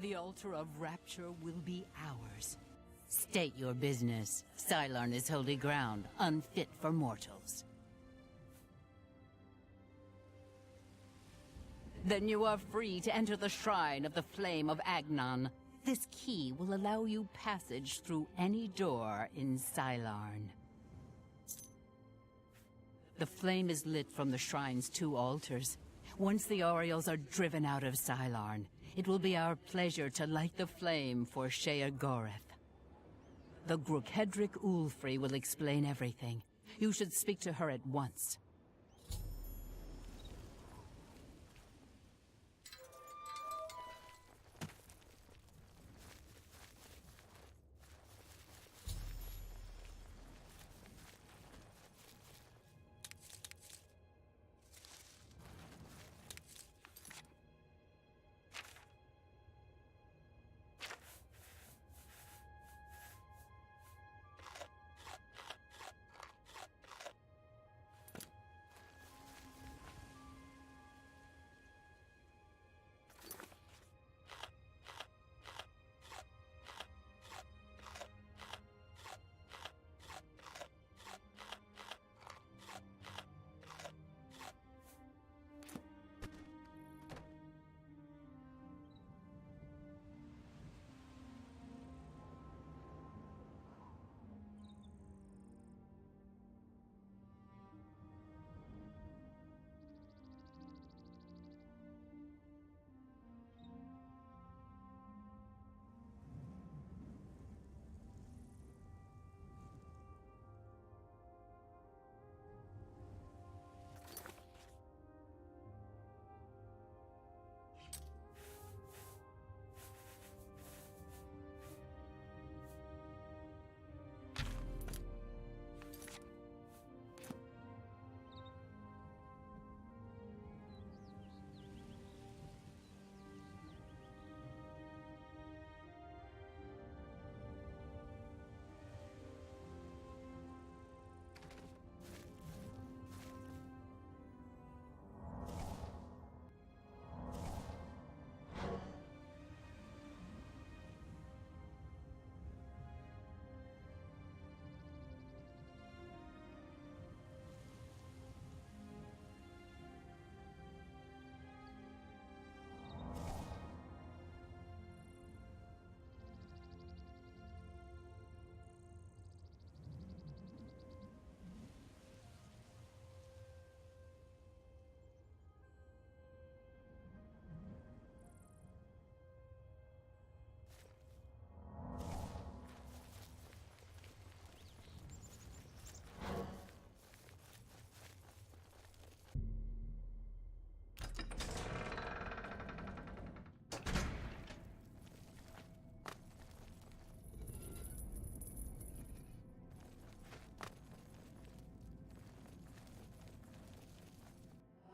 the altar of rapture will be ours. State your business. Scylarn is holy ground, unfit for mortals. Then you are free to enter the shrine of the Flame of Agnon. This key will allow you passage through any door in Scylarn. The flame is lit from the shrine's 2 altars. Once the Aureals are driven out of Scylarn, it will be our pleasure to light the flame for Sheogorath. The Grokedric Ulfri will explain everything. You should speak to her at once.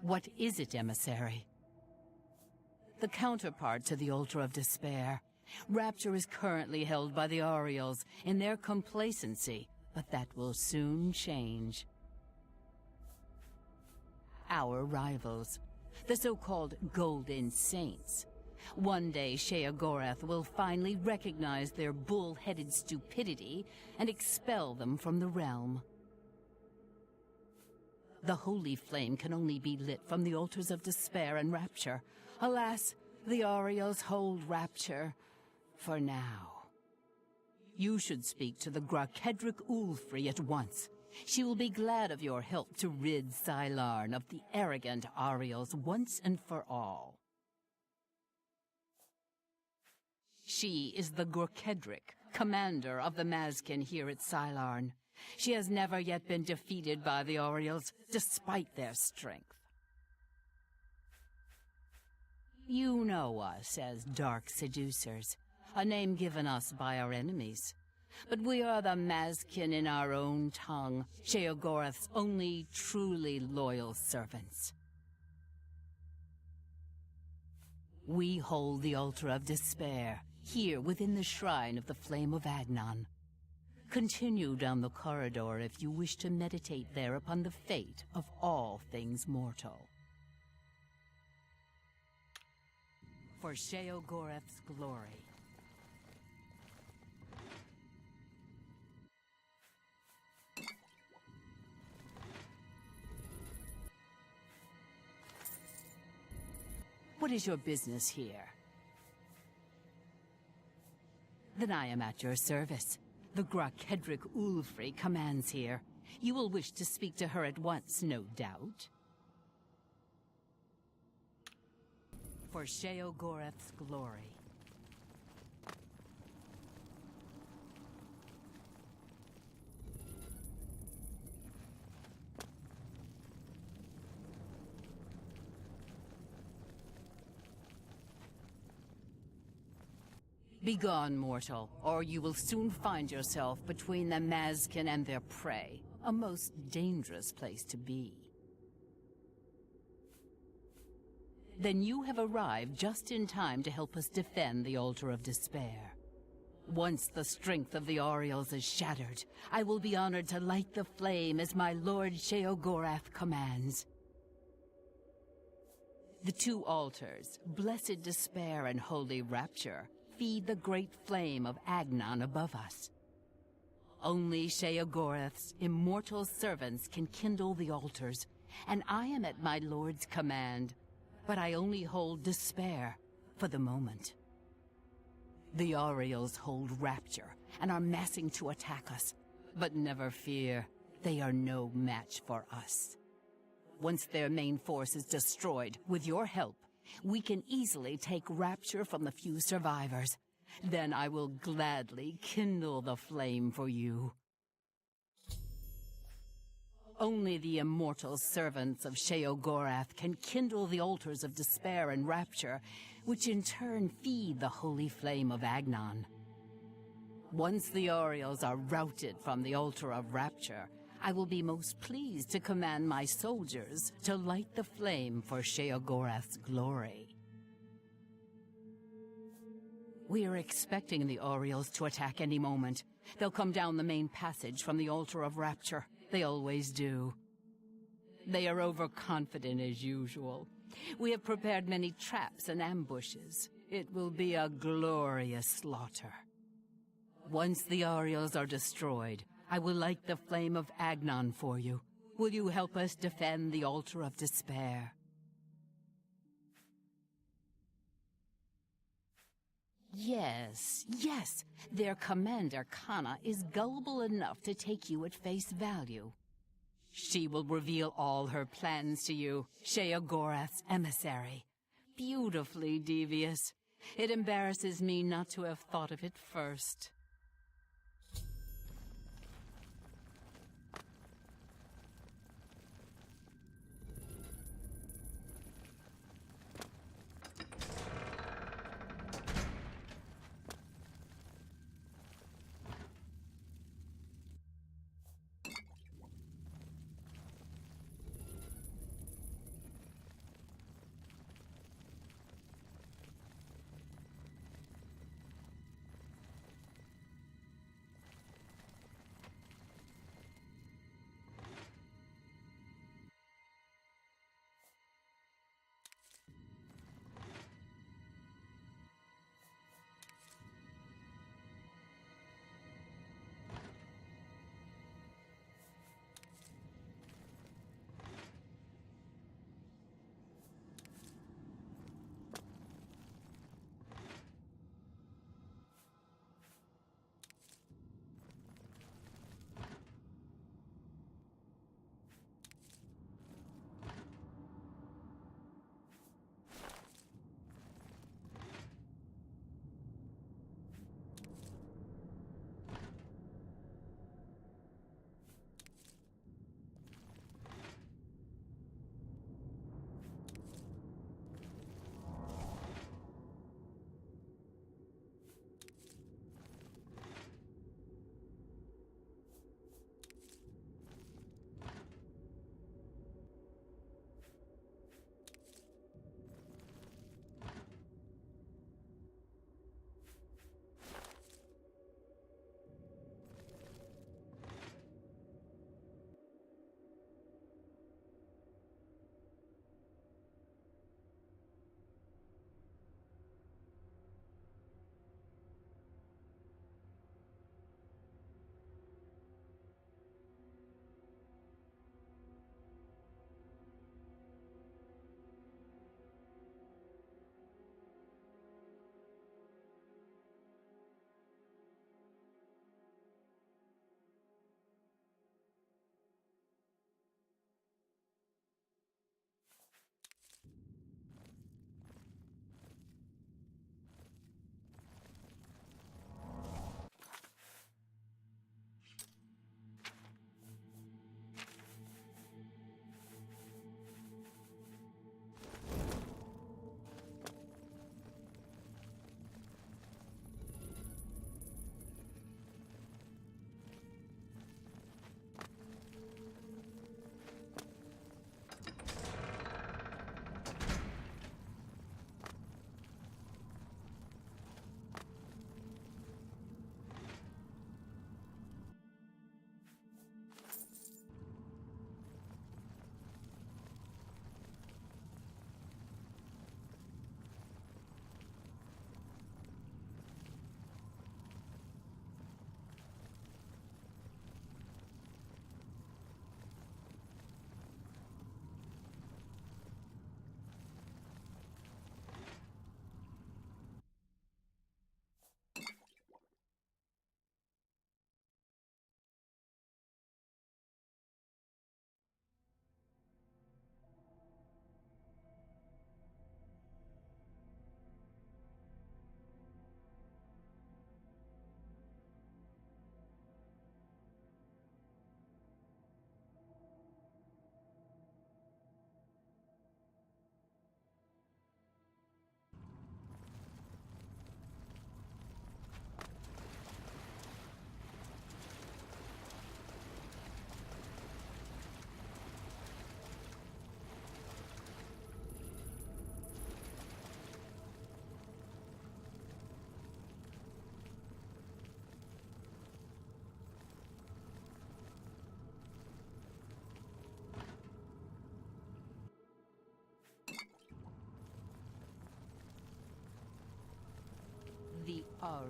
What is it, emissary? The counterpart to the Altar of Despair. Rapture is currently held by the Aureals in their complacency, but that will soon change. Our rivals, the so-called Golden Saints. One day Sheogorath will finally recognize their bull-headed stupidity and expel them from the realm. The holy flame can only be lit from the altars of despair and rapture. Alas, the Aureals hold rapture for now. You should speak to the Grokedric Ulfri at once. She will be glad of your help to rid Scylarn of the arrogant Aureals once and for all. She is the Grokedric, commander of the Mazkin here at Scylarn. She has never yet been defeated by the Aureals, despite their strength. You know us as Dark Seducers, a name given us by our enemies. But we are the Mazkin in our own tongue, Sheogorath's only truly loyal servants. We hold the Altar of Despair, here within the Shrine of the Flame of Agnon. Continue down the corridor if you wish to meditate there upon the fate of all things mortal. For Sheogorath's glory. What is your business here? Then I am at your service. The Grakedric Ulfri commands here. You will wish to speak to her at once, no doubt. For Sheogorath's glory. Begone, mortal, or you will soon find yourself between the Mazkin and their prey. A most dangerous place to be. Then you have arrived just in time to help us defend the Altar of Despair. Once the strength of the Oriels is shattered, I will be honored to light the flame as my Lord Sheogorath commands. The two altars, Blessed Despair and Holy Rapture, feed the great flame of Agnon above us. Only Sheogorath's immortal servants can kindle the altars, and I am at my lord's command, but I only hold despair for the moment. The Oriels hold Rapture and are massing to attack us, but never fear, they are no match for us. Once their main force is destroyed, with your help, we can easily take Rapture from the few survivors. Then I will gladly kindle the flame for you. Only the immortal servants of Sheogorath can kindle the altars of despair and rapture, which in turn feed the holy flame of Agnon. Once the Oriels are routed from the altar of rapture, I will be most pleased to command my soldiers to light the flame for Sheogorath's glory. We are expecting the Oriels to attack any moment. They'll come down the main passage from the altar of rapture. They always do. They are overconfident as usual. We have prepared many traps and ambushes. It will be a glorious slaughter. Once the Oriels are destroyed, I will light the flame of Agnon for you. Will you help us defend the altar of despair? Yes, yes. Their commander, Kana, is gullible enough to take you at face value. She will reveal all her plans to you, Sheogorath's emissary. Beautifully devious. It embarrasses me not to have thought of it first.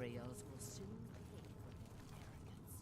Ariels will soon pay for their arrogance.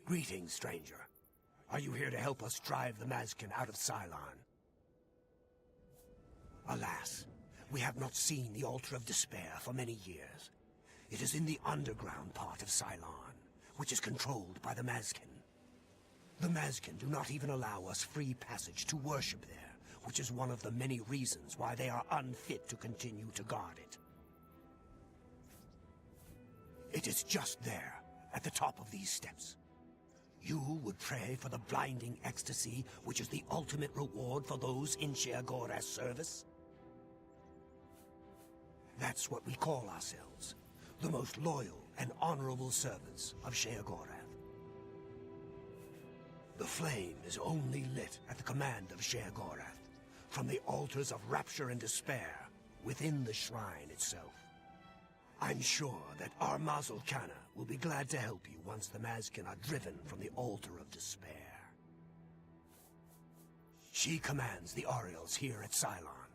Greetings, stranger. Are you here to help us drive the Mazkin out of Cylon? Alas, we have not seen the Altar of Despair for many years. It is in the underground part of Cylon, which is controlled by the Mazkin. The Mazkin do not even allow us free passage to worship there, which is one of the many reasons why they are unfit to continue to guard it. It is just there, at the top of these steps. You would pray for the blinding ecstasy, which is the ultimate reward for those in Sheogorath's service? That's what we call ourselves, the most loyal and honorable servants of Sheogorath. The flame is only lit at the command of Sheogorath, from the altars of rapture and despair within the shrine itself. I'm sure that our Mazel Kana will be glad to help you once the Mazkin are driven from the Altar of Despair. She commands the Ariels here at Cylon.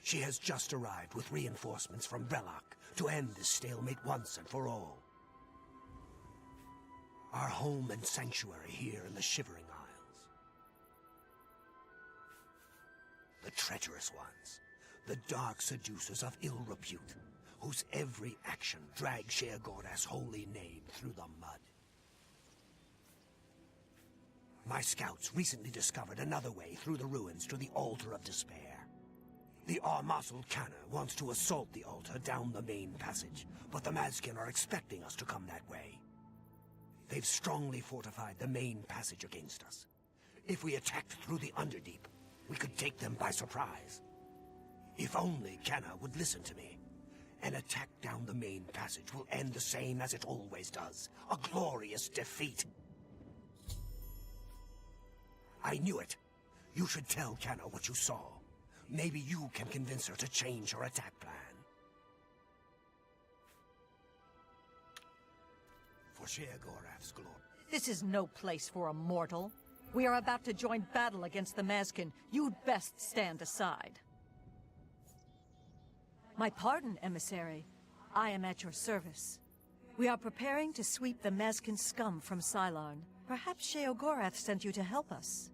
She has just arrived with reinforcements from Brelok to end this stalemate once and for all. Our home and sanctuary here in the Shivering Isles. The treacherous ones, the dark seducers of ill repute, whose every action drags Sheogorath's holy name through the mud. My scouts recently discovered another way through the ruins to the Altar of Despair. The Mazel Kana wants to assault the altar down the main passage, but the Mazkin are expecting us to come that way. They've strongly fortified the main passage against us. If we attacked through the Underdeep, we could take them by surprise. If only Kana would listen to me. An attack down the main passage will end the same as it always does. A glorious defeat. I knew it. You should tell Kana what you saw. Maybe you can convince her to change her attack plan. For Sheogorath's glory. This is no place for a mortal. We are about to join battle against the Mazkin. You'd best stand aside. My pardon, emissary. I am at your service. We are preparing to sweep the Mazkin scum from Cylon. Perhaps Sheogorath sent you to help us.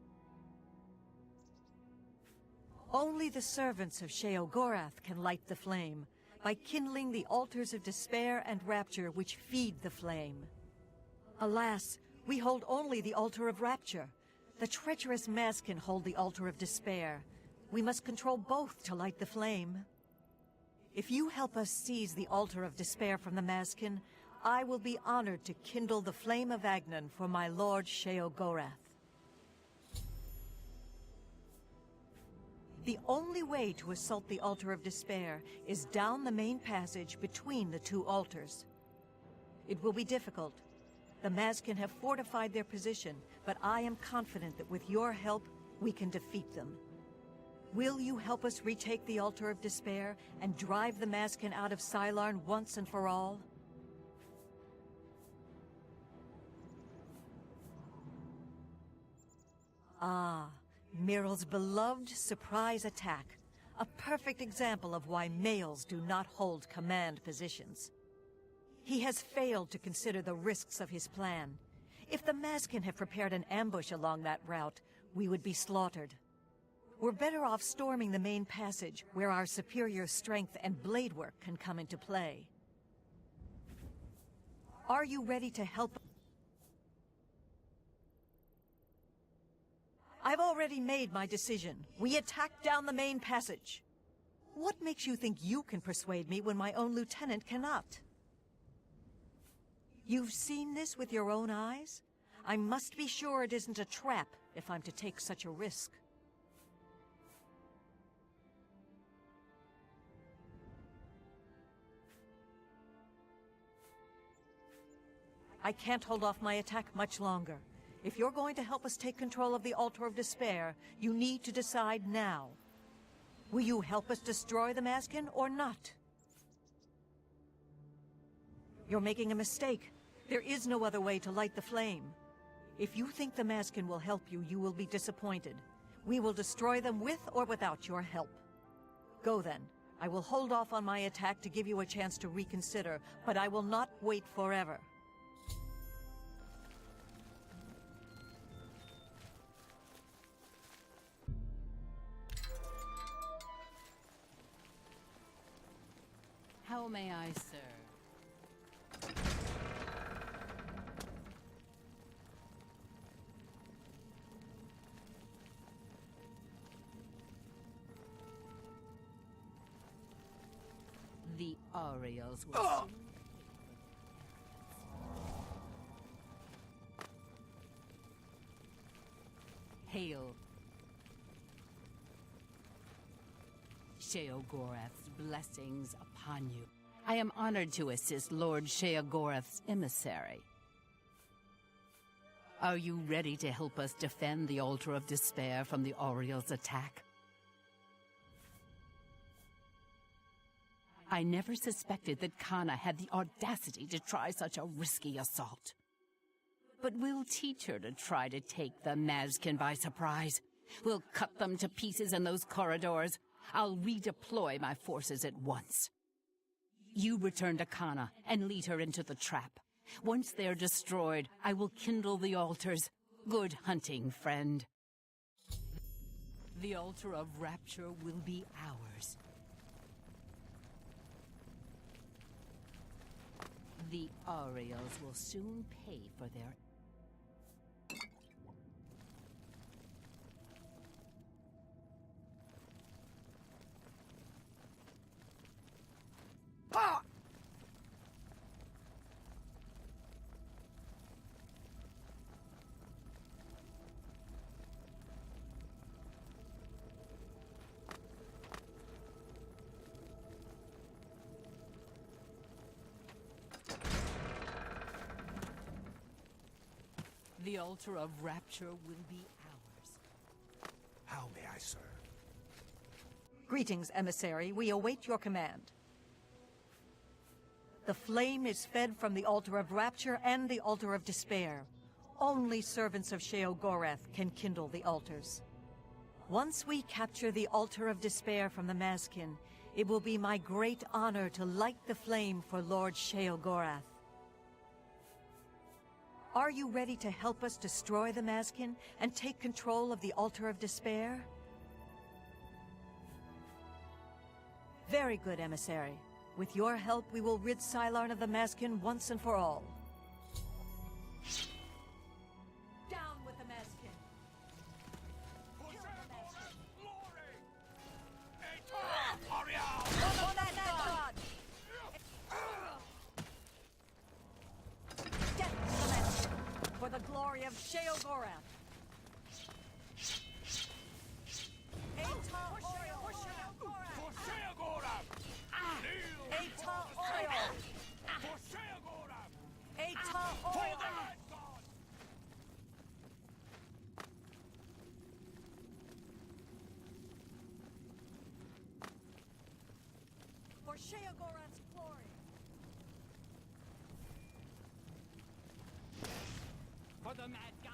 Only the servants of Sheogorath can light the flame, by kindling the altars of despair and rapture which feed the flame. Alas, we hold only the altar of rapture. The treacherous Mazkin hold the altar of despair. We must control both to light the flame. If you help us seize the altar of despair from the Mazkin, I will be honored to kindle the flame of Agnon for my lord Sheogorath. The only way to assault the altar of despair is down the main passage between the two altars. It will be difficult. The Mazkin have fortified their position, but I am confident that with your help, we can defeat them. Will you help us retake the altar of despair and drive the Mazkin out of Cylon once and for all? Ah, Miral's beloved surprise attack. A perfect example of why males do not hold command positions. He has failed to consider the risks of his plan. If the Mazkin have prepared an ambush along that route, we would be slaughtered. We're better off storming the main passage, where our superior strength and blade work can come into play. Are you ready to help? I've already made my decision. We attack down the main passage. What makes you think you can persuade me when my own lieutenant cannot? You've seen this with your own eyes? I must be sure it isn't a trap if I'm to take such a risk. I can't hold off my attack much longer. If you're going to help us take control of the Altar of Despair, you need to decide now. Will you help us destroy the Mazkin or not? You're making a mistake. There is no other way to light the flame. If you think the Mazkin will help you, you will be disappointed. We will destroy them with or without your help. Go then. I will hold off on my attack to give you a chance to reconsider, but I will not wait forever. How may I serve? The Orioles will soon... Hail. Sheogorath's blessings upon you. I am honored to assist Lord Sheogorath's emissary. Are you ready to help us defend the Altar of Despair from the Orioles' attack? I never suspected that Kana had the audacity to try such a risky assault. But we'll teach her to try to take the Mazkin by surprise. We'll cut them to pieces in those corridors. I'll redeploy my forces at once. You return to Kana and lead her into the trap. Once they're destroyed, I will kindle the altars. Good hunting, friend. The Altar of Rapture will be ours. The Orioles will soon pay for their... Ah! The Altar of Rapture will be ours. How may I serve? Greetings, emissary. We await your command. The flame is fed from the Altar of Rapture and the Altar of Despair. Only servants of Sheogorath can kindle the altars. Once we capture the Altar of Despair from the Mazkin, it will be my great honor to light the flame for Lord Sheogorath. Are you ready to help us destroy the Mazkin and take control of the Altar of Despair? Very good, emissary. With your help, we will rid Sylarn of the Mazkin once and for all. Down with the Mazkin! Kill the Mazkin! Death to the Mazkin! For the glory of Sheogorath! For Sheogorath's glory! For the Mad God!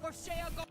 For Sheogorath!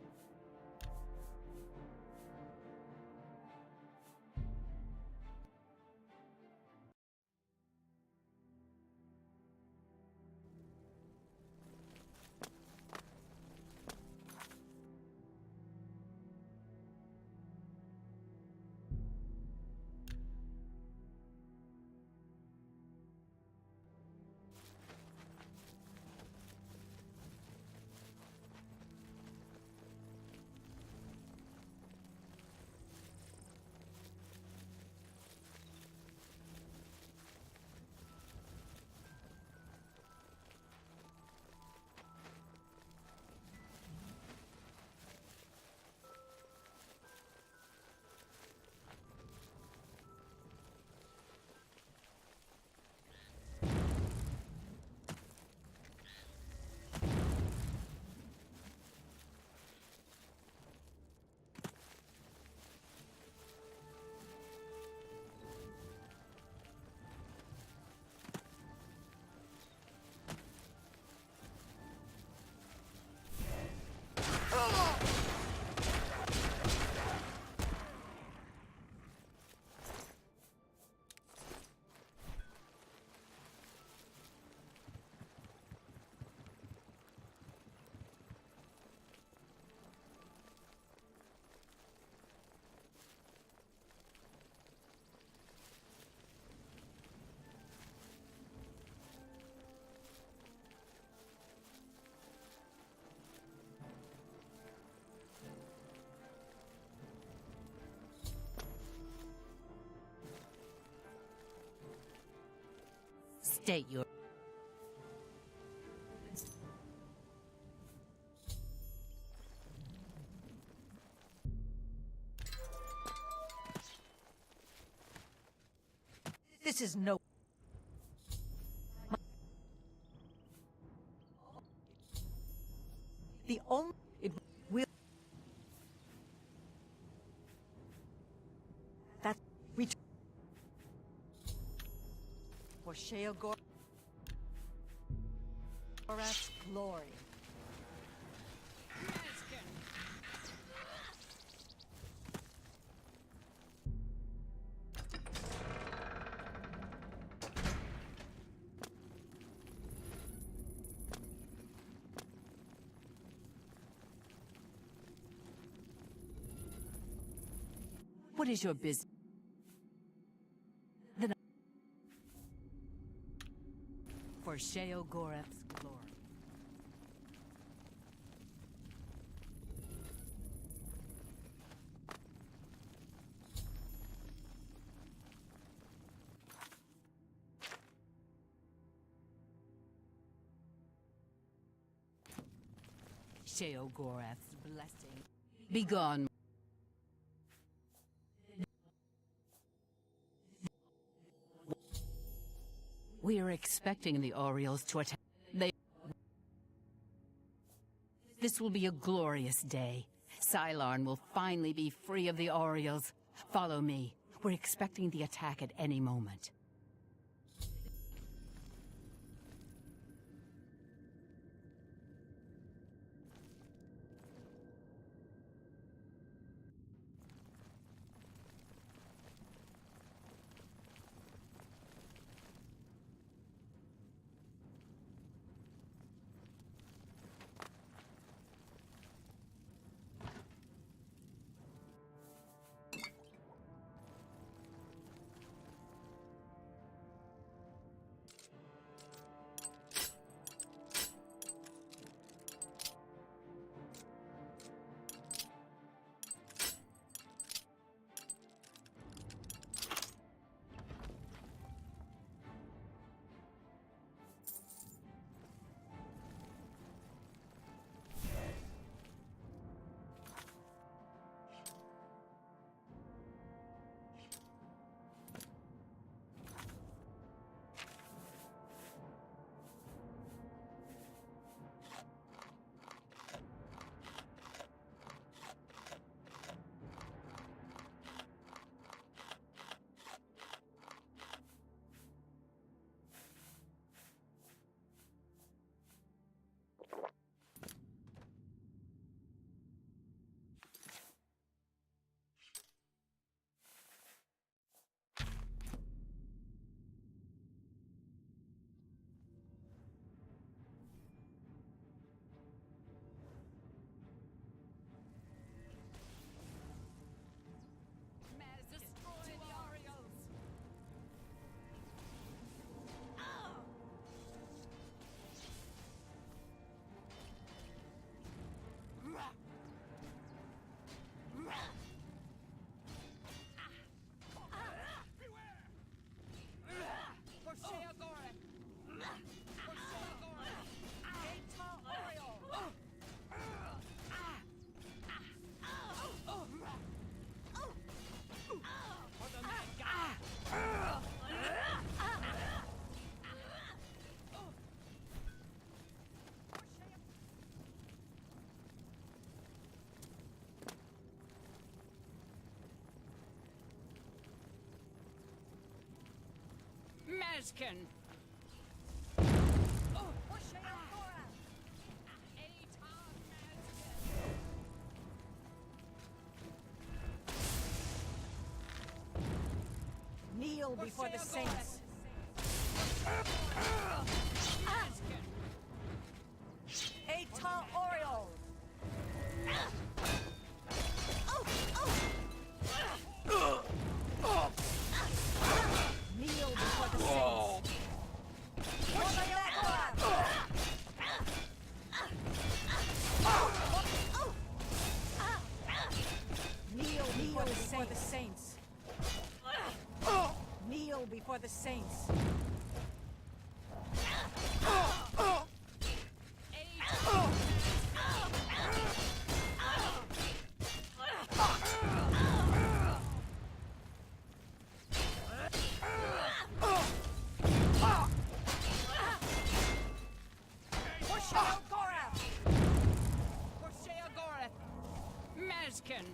State your... This is no... The only... It will... That... We... For Sheo Gorath's glory. What is your business? Then for Sheo Gorath's glory. Sheo Gorath's blessing. Begone. We are expecting the Orioles to attack. This will be a glorious day. Sylarn will finally be free of the Orioles. Follow me. We're expecting the attack at any moment. Mazkin! Kneel before the saints. Eta Oriole. Kneel before the saints. Kneel before the saints. Kneel before the saints. Mazkin!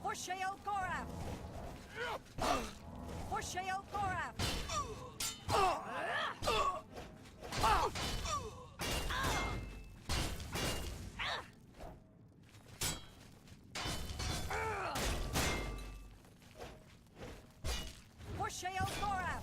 For Sheo Gorath! For Sheo Gorath! For Sheo Gorath!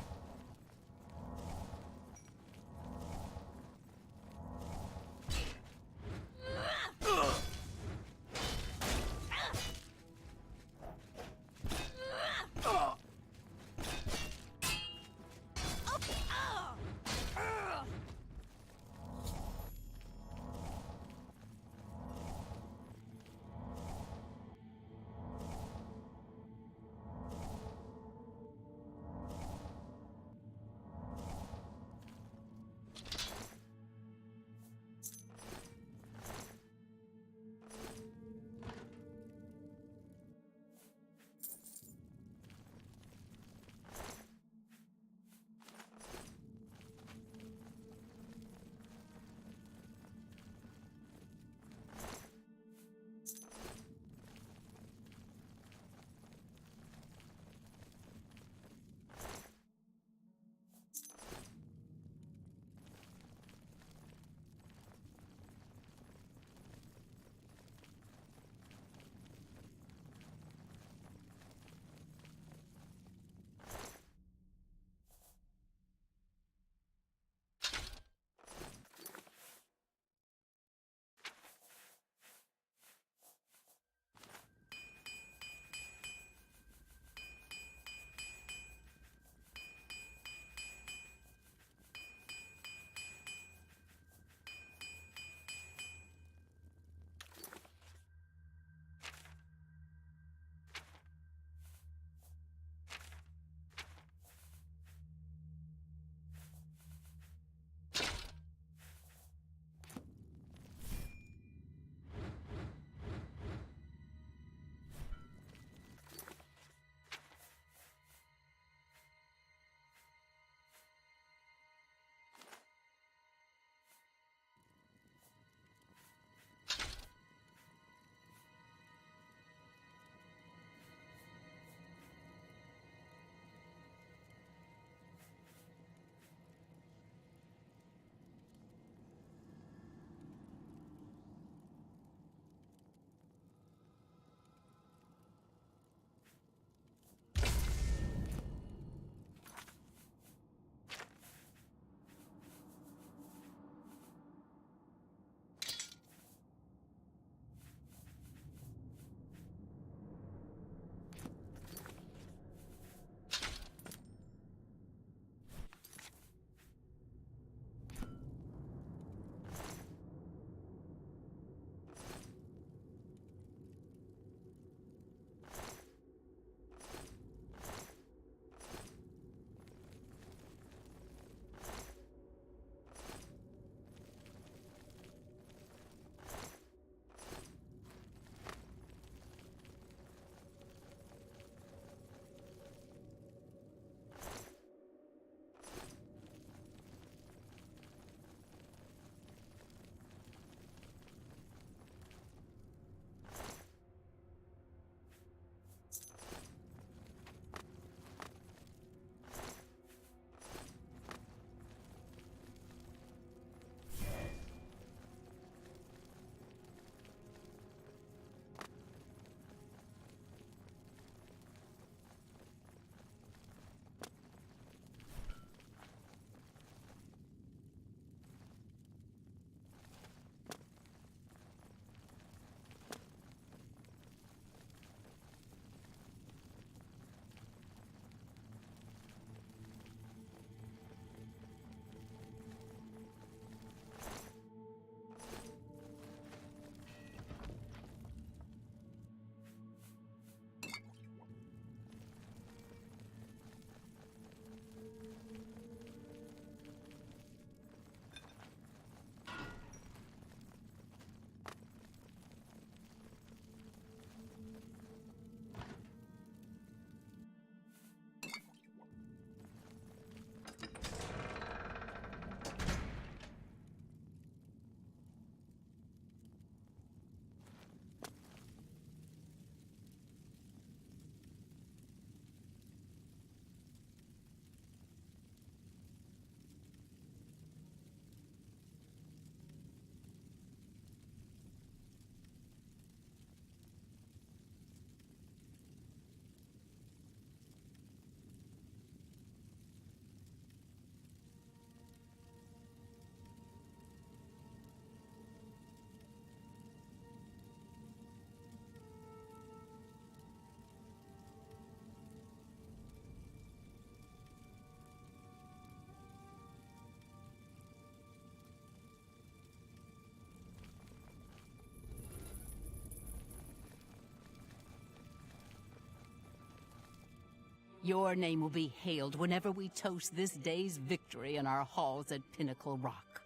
Your name will be hailed whenever we toast this day's victory in our halls at Pinnacle Rock.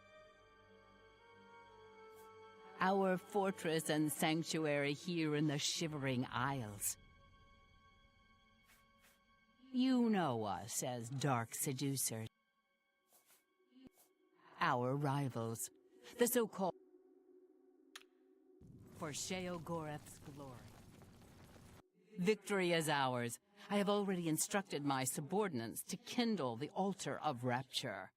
Our fortress and sanctuary here in the Shivering Isles. You know us as Dark Seducers. Our rivals, the so-called for Sheo Gorath's glory. Victory is ours. I have already instructed my subordinates to kindle the altar of rapture.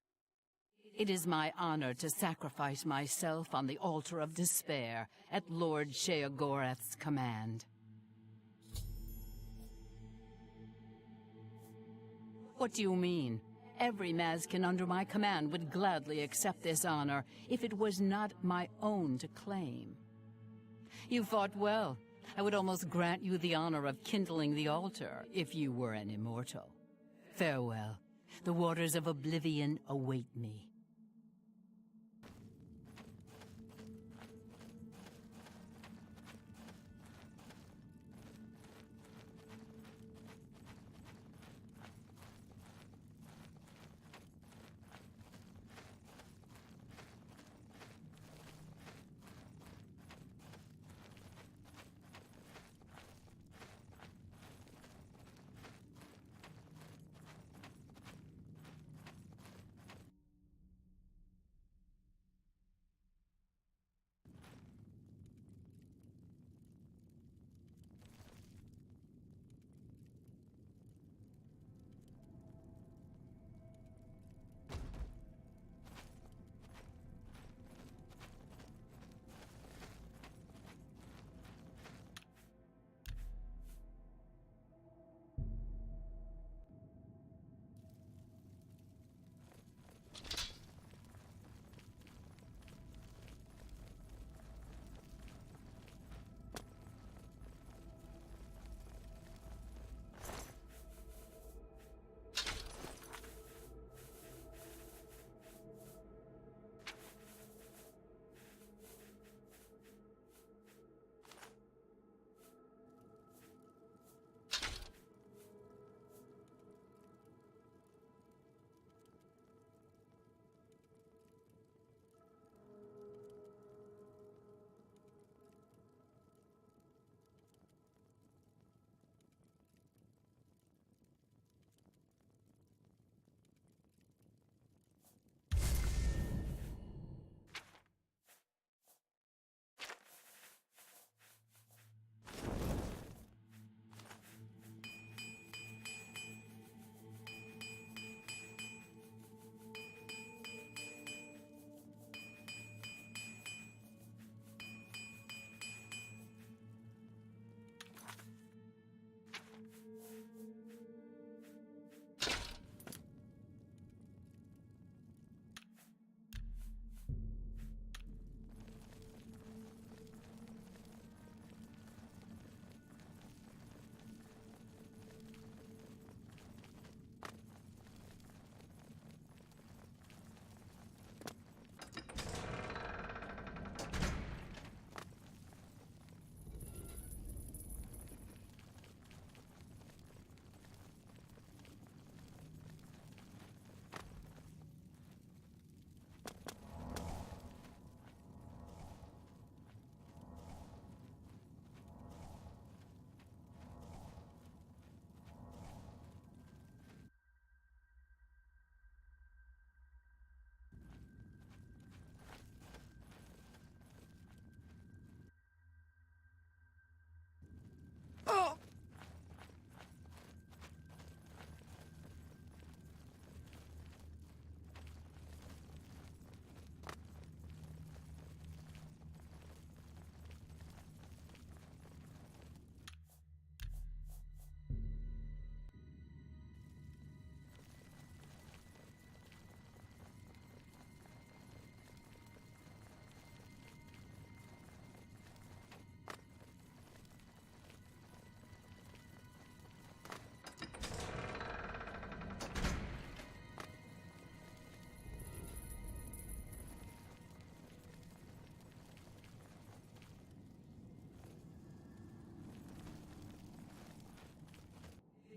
It is my honor to sacrifice myself on the altar of despair at Lord Sheo Gorath's command. What do you mean? Every Mazkin under my command would gladly accept this honor if it was not my own to claim. You fought well. I would almost grant you the honor of kindling the altar if you were an immortal. Farewell. The waters of Oblivion await me.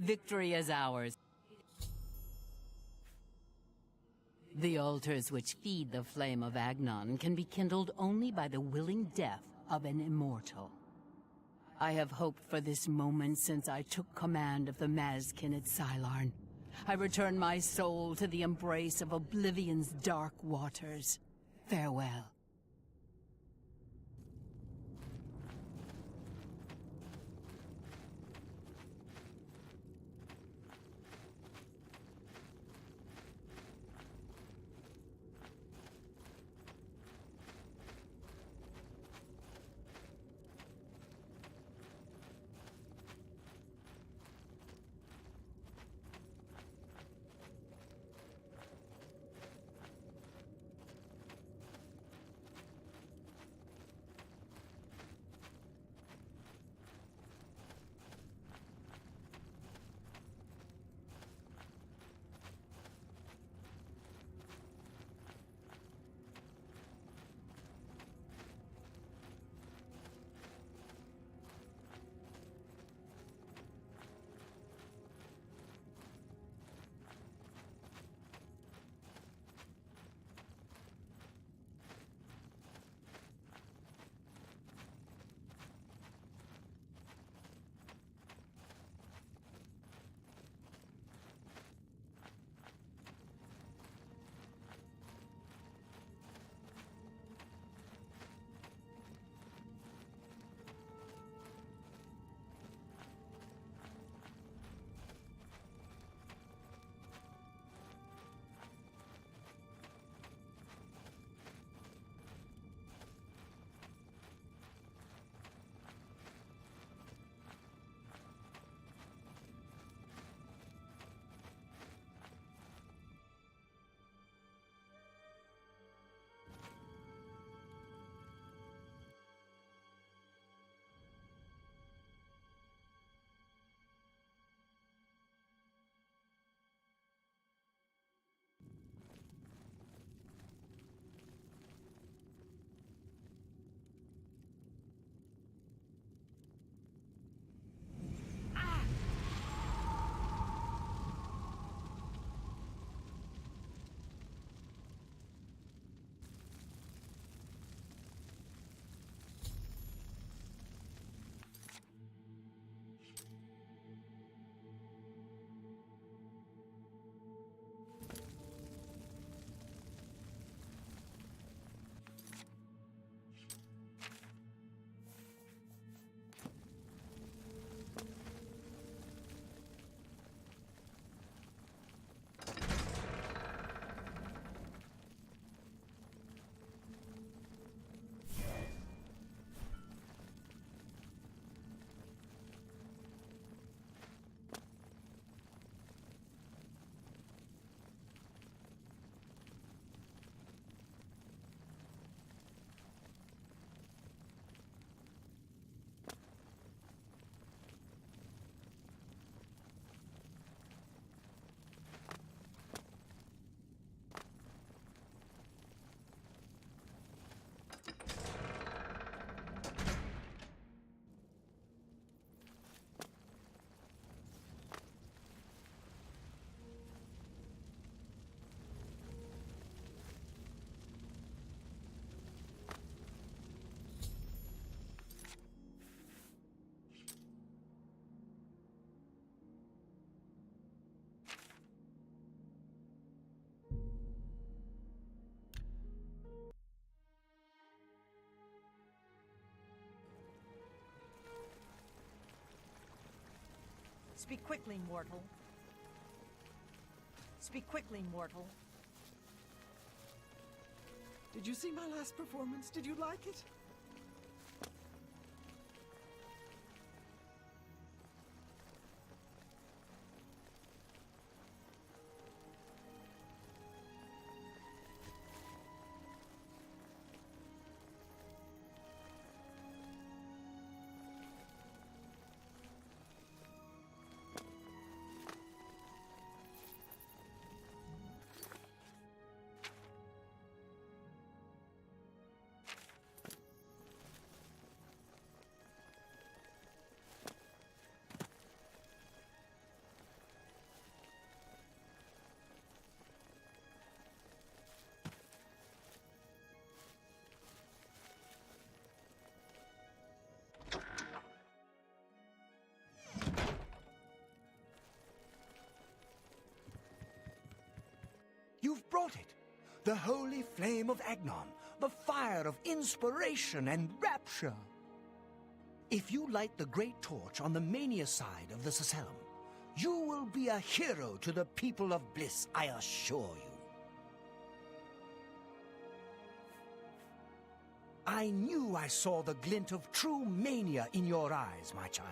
Victory is ours. The altars which feed the flame of Agnon can be kindled only by the willing death of an immortal. I have hoped for this moment since I took command of the Mazkin at Sylarn. I return my soul to the embrace of Oblivion's dark waters. Farewell. Speak quickly, mortal. Speak quickly, mortal. Did you see my last performance? Did you like it? brought it. The holy flame of Agnon, the fire of inspiration and rapture. If you light the great torch on the mania side of the Sacellum, you will be a hero to the people of Bliss, I assure you. I knew I saw the glint of true mania in your eyes, my child.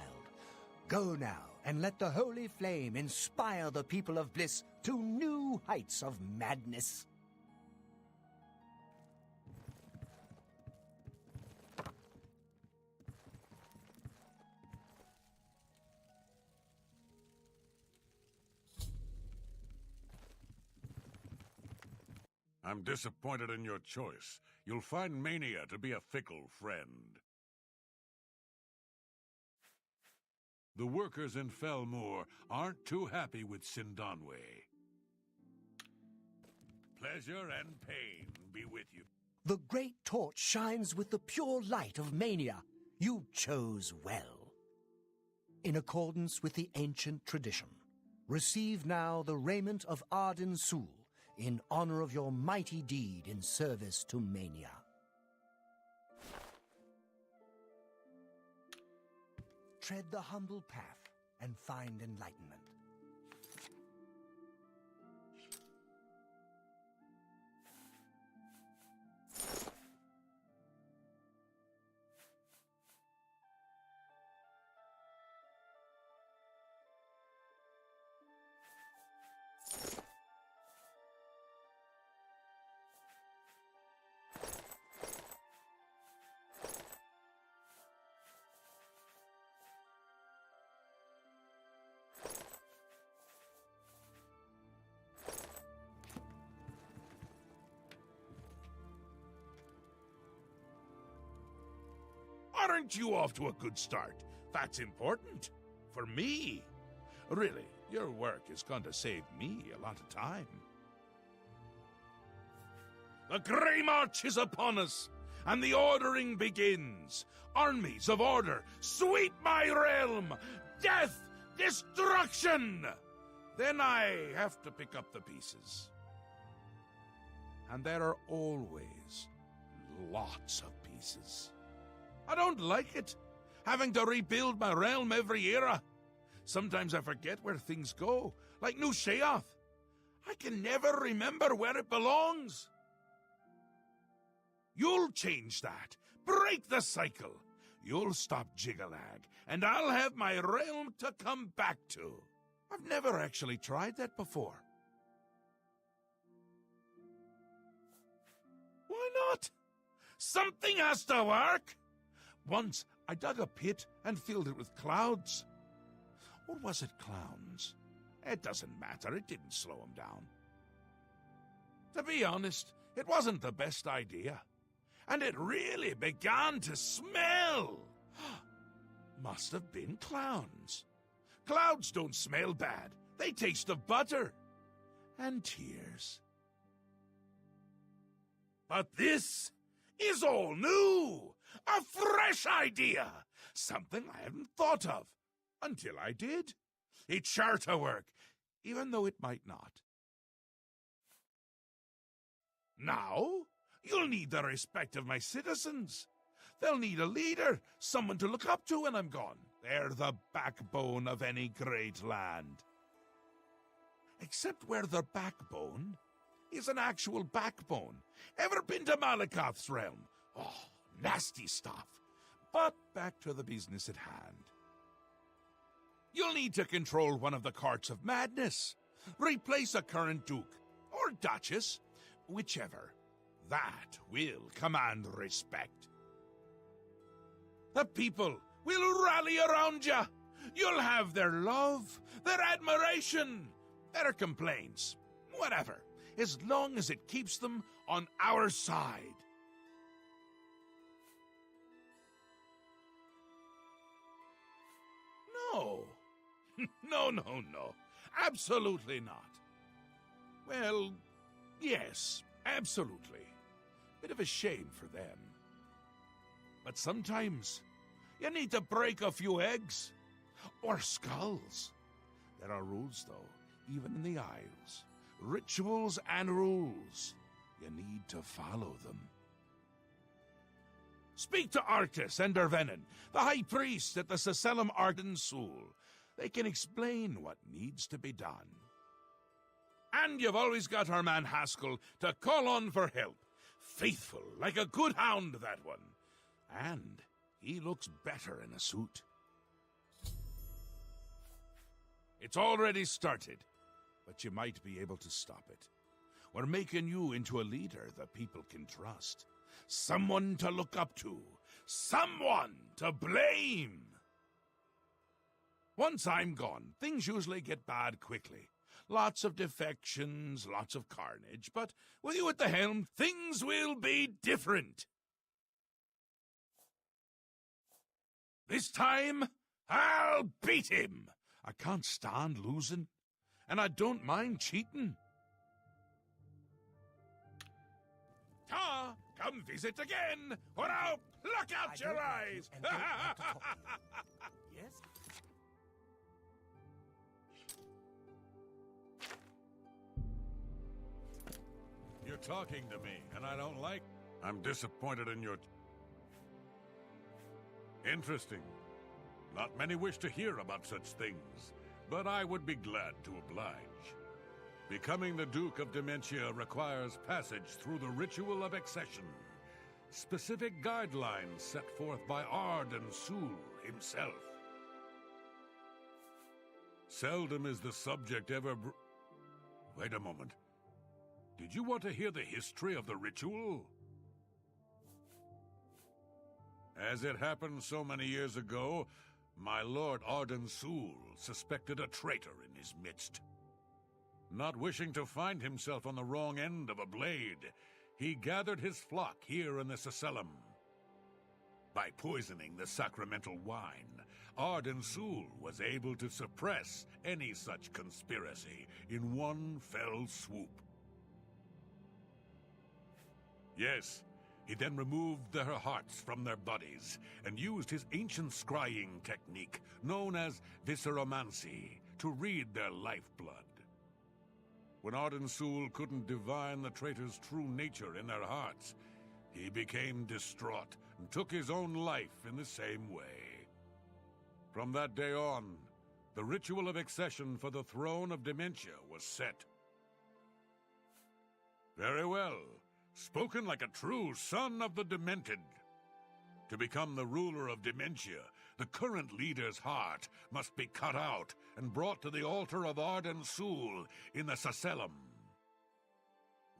Go now and let the holy flame inspire the people of Bliss to new heights of madness. I'm disappointed in your choice. You'll find mania to be a fickle friend. The workers in Felmoor aren't too happy with Sindanwe. Pleasure and pain be with you. The great torch shines with the pure light of mania. You chose well. In accordance with the ancient tradition, receive now the raiment of Arden Sul, in honor of your mighty deed in service to mania. Tread the humble path and find enlightenment. Aren't you off to a good start? That's important. For me. Really, your work is going to save me a lot of time. The Grey March is upon us, and the ordering begins. Armies of order, sweep my realm! Death! Destruction! Then I have to pick up the pieces. And there are always lots of pieces. I don't like it, having to rebuild my realm every era. Sometimes I forget where things go, like New Sheoth. I can never remember where it belongs. You'll change that. Break the cycle. You'll stop Jiggalag, and I'll have my realm to come back to. I've never actually tried that before. Why not? Something has to work. Once, I dug a pit and filled it with clouds. Or was it clowns? It doesn't matter, it didn't slow him down. To be honest, it wasn't the best idea. And it really began to smell. Must have been clowns. Clouds don't smell bad. They taste of butter. And tears. But this is all new. A fresh idea! Something I hadn't thought of. Until I did. It's sure to work, even though it might not. Now, you'll need the respect of my citizens. They'll need a leader, someone to look up to when I'm gone. They're the backbone of any great land. Except where the backbone is an actual backbone. Ever been to Malakoth's realm? Oh, nasty stuff. But back to the business at hand. You'll need to control one of the Courts of Madness. Replace a current duke, or duchess, whichever. That will command respect. The people will rally around you. You'll have their love, their admiration, their complaints, whatever, as long as it keeps them on our side. No. No. Absolutely not. Well, yes, absolutely. Bit of a shame for them. But sometimes you need to break a few eggs. Or skulls. There are rules, though, even in the Isles. rituals and rules. You need to follow them. Speak to Artis and Dervenin, the High Priest at the Sacellum Arden Sul. They can explain what needs to be done. And you've always got our man Haskell to call on for help. Faithful, like a good hound, that one. And he looks better in a suit. It's already started, but you might be able to stop it. We're making you into a leader the people can trust. Someone to look up to. Someone to blame. Once I'm gone, things usually get bad quickly. Lots of defections, lots of carnage, but with you at the helm, things will be different. This time, I'll beat him. I can't stand losing, and I don't mind cheating. Ta, come visit again, or I'll pluck out your eyes. Yes? You're talking to me, and I don't like... I'm disappointed in your... Interesting. Not many wish to hear about such things, but I would be glad to oblige. Becoming the Duke of Dementia requires passage through the ritual of accession. Specific guidelines set forth by Arden Sul himself. Seldom is the subject ever Wait a moment. Did you want to hear the history of the ritual? As it happened so many years ago, my lord Arden Sul suspected a traitor in his midst. Not wishing to find himself on the wrong end of a blade, he gathered his flock here in the Sacellum. By poisoning the sacramental wine, Arden Sul was able to suppress any such conspiracy in one fell swoop. Yes, he then removed their hearts from their bodies and used his ancient scrying technique, known as visceromancy, to read their lifeblood. When Arden Sul couldn't divine the traitor's true nature in their hearts, he became distraught and took his own life in the same way. From that day on, the ritual of accession for the throne of Dementia was set. Very well. Spoken like a true son of the Demented. To become the ruler of Dementia, the current leader's heart must be cut out and brought to the altar of Arden Sul in the Sacellum.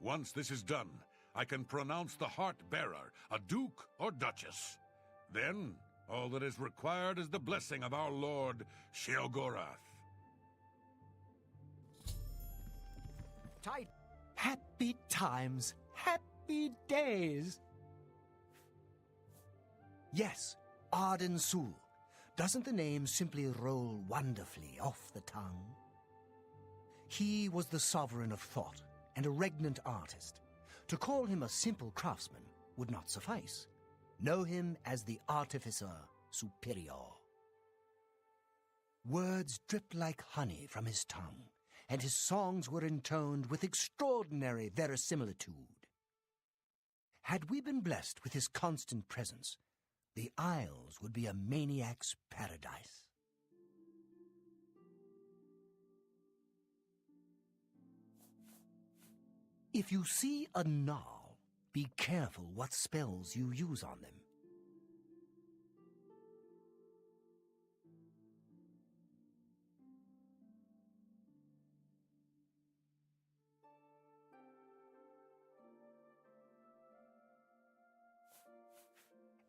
Once this is done, I can pronounce the heart-bearer a duke or duchess. Then, all that is required is the blessing of our lord, Sheo. Happy times, happy days. Yes, Arden Sul. Doesn't the name simply roll wonderfully off the tongue? He was the sovereign of thought and a regnant artist. To call him a simple craftsman would not suffice. Know him as the Artificer Superior. Words dripped like honey from his tongue, and his songs were intoned with extraordinary verisimilitude. Had we been blessed with his constant presence, the Isles would be a maniac's paradise. If you see a Gnarl, be careful what spells you use on them.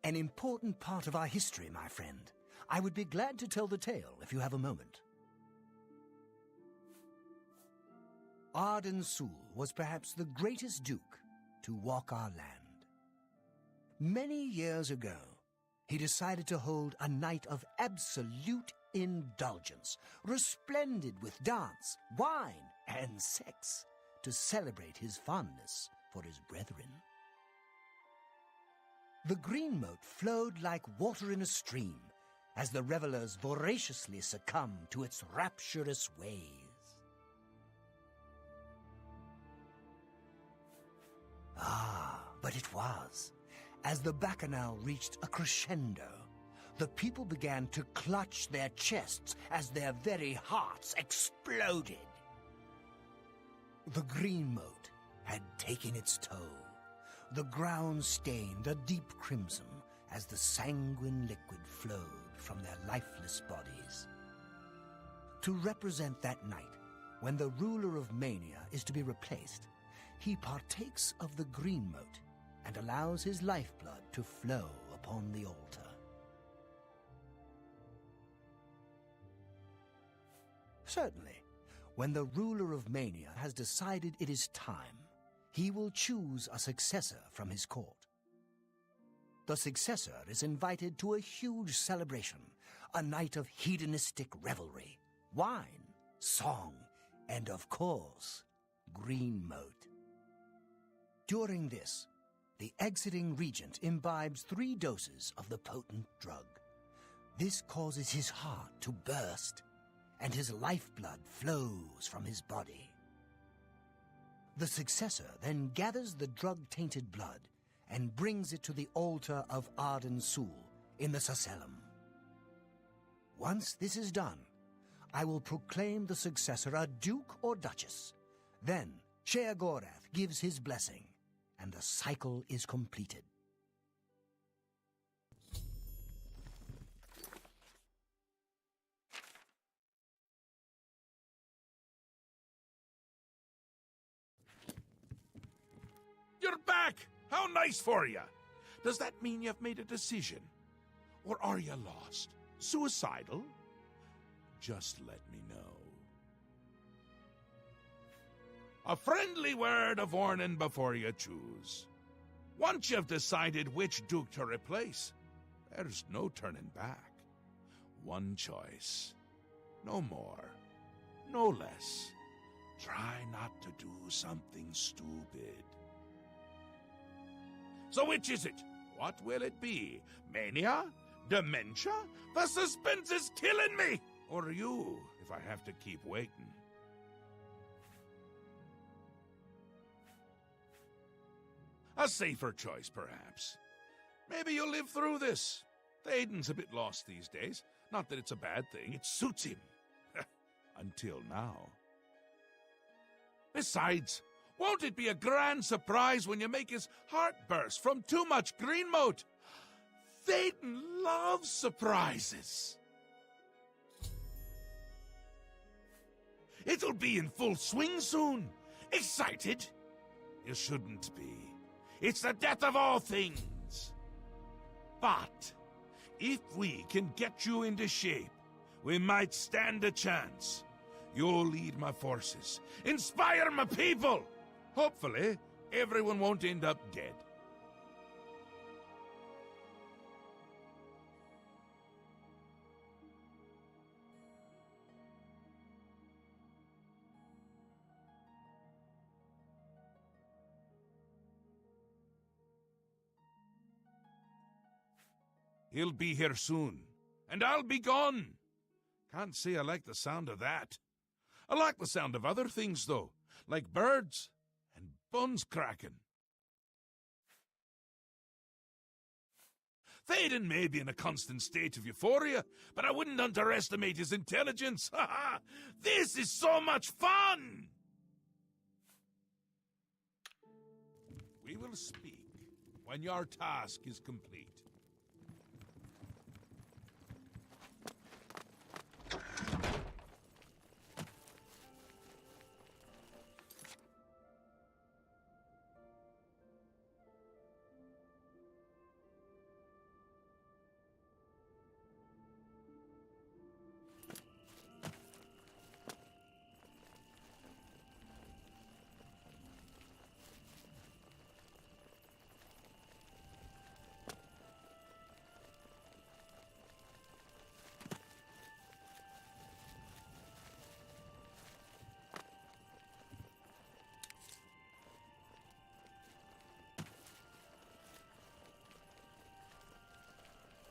An important part of our history, my friend. I would be glad to tell the tale if you have a moment. Arden Sul was perhaps the greatest duke to walk our land. Many years ago, he decided to hold a night of absolute indulgence, resplendent with dance, wine, and sex, to celebrate his fondness for his brethren. The green moat flowed like water in a stream as the revelers voraciously succumbed to its rapturous ways. But it was. As the bacchanal reached a crescendo, the people began to clutch their chests as their very hearts exploded. The green moat had taken its toll. The ground stained a deep crimson as the sanguine liquid flowed from their lifeless bodies. To represent that night, when the ruler of Mania is to be replaced, he partakes of the green moat and allows his lifeblood to flow upon the altar. Certainly, when the ruler of Mania has decided it is time, he will choose a successor from his court. The successor is invited to a huge celebration, a night of hedonistic revelry, wine, song, and of course, green moat. During this, the exiting regent imbibes 3 doses of the potent drug. This causes his heart to burst, and his lifeblood flows from his body. The successor then gathers the drug-tainted blood and brings it to the altar of Arden Sul in the Sacellum. Once this is done, I will proclaim the successor a duke or duchess. Then Sheogorath gives his blessing, and the cycle is completed. You're back! How nice for you! Does that mean you've made a decision? Or are you lost? Suicidal? Just let me know. A friendly word of warning before you choose. Once you've decided which duke to replace, there's no turning back. One choice. No more. No less. Try not to do something stupid. So which is it? What will it be? Mania? Dementia? The suspense is killing me! Or you, if I have to keep waiting. A safer choice, perhaps. Maybe you'll live through this. Théoden's a bit lost these days. Not that it's a bad thing. It suits him. Until now. Besides, won't it be a grand surprise when you make his heart burst from too much green moat? Théoden loves surprises. It'll be in full swing soon. Excited? You shouldn't be. It's the death of all things. But if we can get you into shape, we might stand a chance. You'll lead my forces, inspire my people. Hopefully, everyone won't end up dead. He'll be here soon, and I'll be gone. Can't say I like the sound of that. I like the sound of other things, though, like birds and bones cracking. Théoden may be in a constant state of euphoria, but I wouldn't underestimate his intelligence. Ha ha! This is so much fun! We will speak when your task is complete.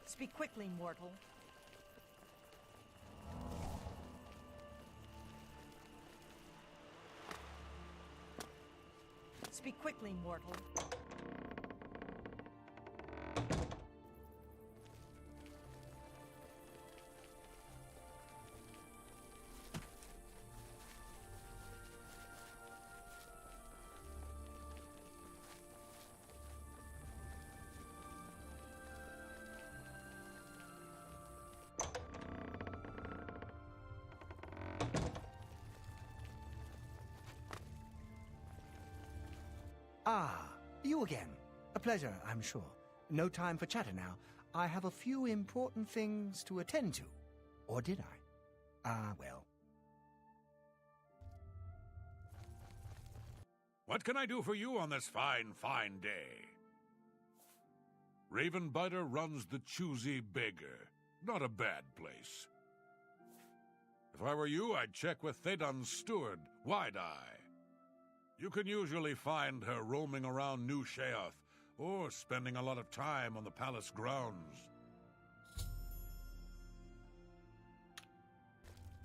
Speak quickly, mortal. Speak quickly, mortal. Ah, you again. A pleasure, I'm sure. No time for chatter now. I have a few important things to attend to. Or did I? Ah, well. What can I do for you on this fine, fine day? Ravenbiter runs the Choosy Beggar. Not a bad place. If I were you, I'd check with Thedon's steward, Wide-Eye. You can usually find her roaming around New Sheoth, or spending a lot of time on the palace grounds.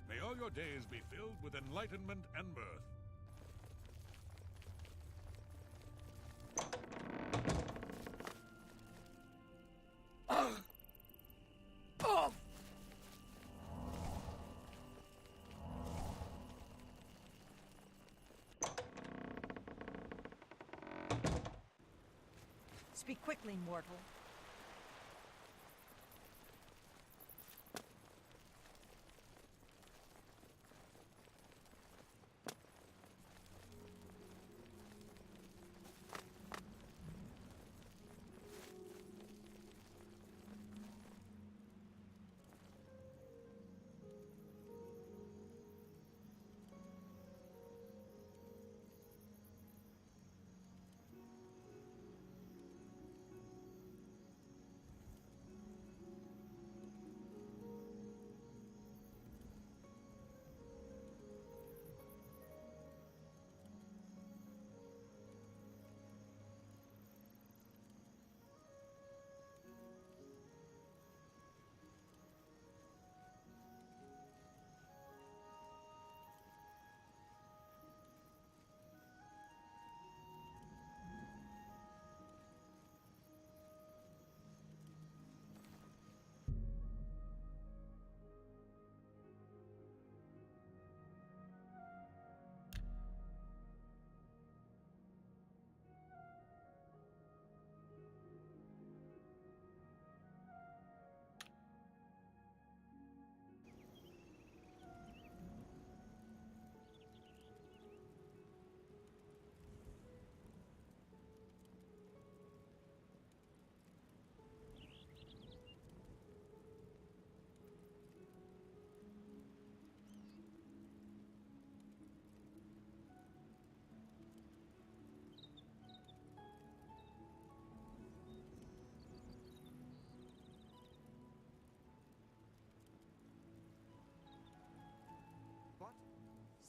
May all your days be filled with enlightenment and mirth. Speak quickly, mortal.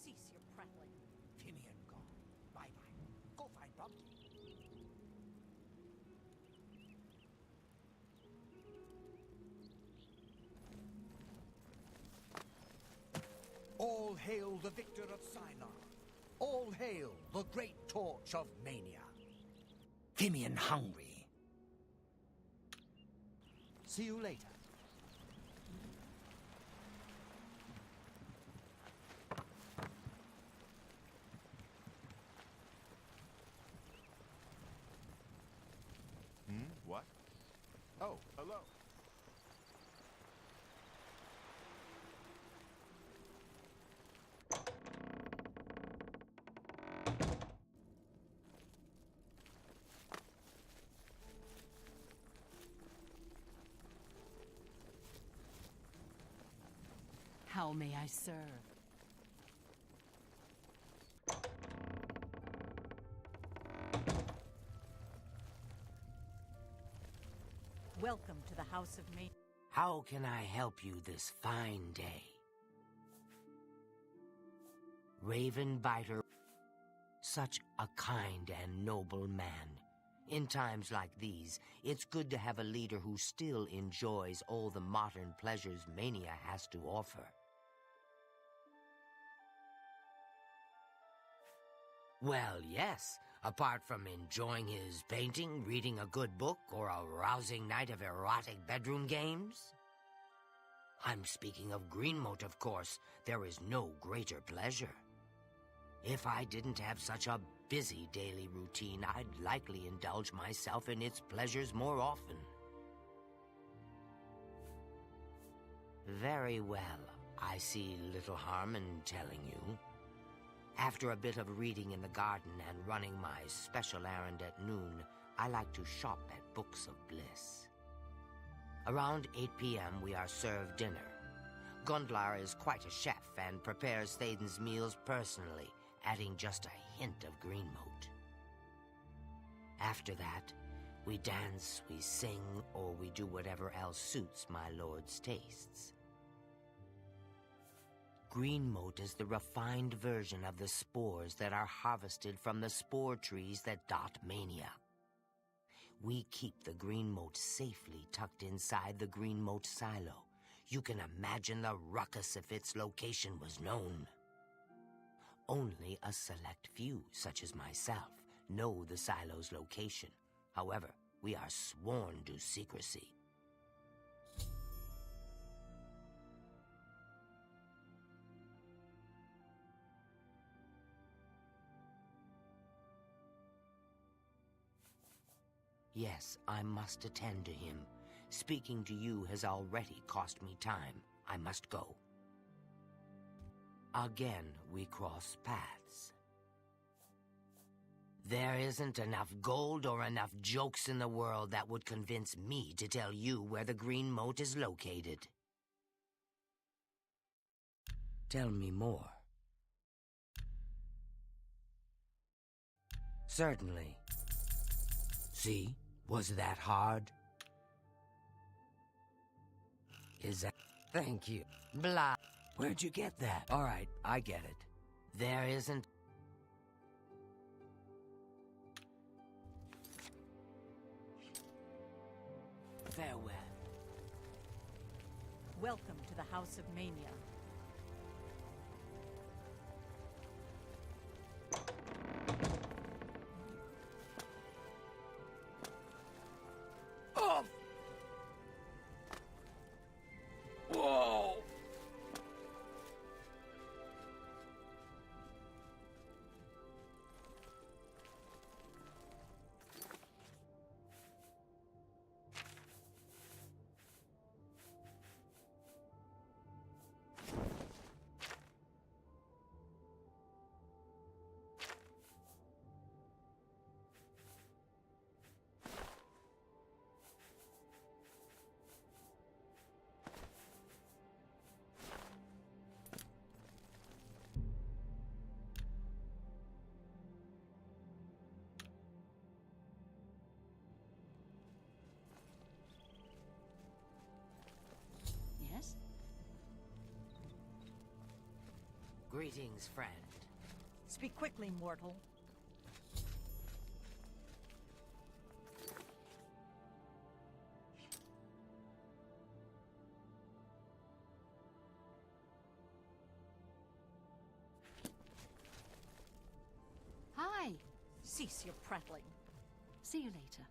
Cease your prattling. Timian gone. Bye-bye. Go find Bumpy. All hail the victor of Sinar. All hail the great torch of Mania. Timian hungry. See you later. What? Oh, hello. How may I serve? Welcome to the House of Main. How can I help you this fine day? Ravenbiter, such a kind and noble man. In times like these, it's good to have a leader who still enjoys all the modern pleasures Mania has to offer. Well, yes. Apart from enjoying his painting, reading a good book, or a rousing night of erotic bedroom games? I'm speaking of Greenmote, of course. There is no greater pleasure. If I didn't have such a busy daily routine, I'd likely indulge myself in its pleasures more often. Very well. I see little harm in telling you. After a bit of reading in the garden and running my special errand at noon, I like to shop at Books of Bliss. Around 8 p.m. we are served dinner. Gundlar is quite a chef and prepares Thaden's meals personally, adding just a hint of green mote. After that, we dance, we sing, or we do whatever else suits my lord's tastes. Green mote is the refined version of the spores that are harvested from the spore trees that dot Mania. We keep the green mote safely tucked inside the green mote silo. You can imagine the ruckus if its location was known. Only a select few, such as myself, know the silo's location. However, we are sworn to secrecy. Yes, I must attend to him. Speaking to you has already cost me time. I must go. Again, we cross paths. There isn't enough gold or enough jokes in the world that would convince me to tell you where the green mote is located. Tell me more. Certainly. See? Was that hard? Is that... Thank you. Blah. Where'd you get that? All right, I get it. There isn't... Farewell. Welcome to the House of Mania. Whoa! Yes? Greetings, friend. Speak quickly, mortal. Hi. Cease your prattling. See you later.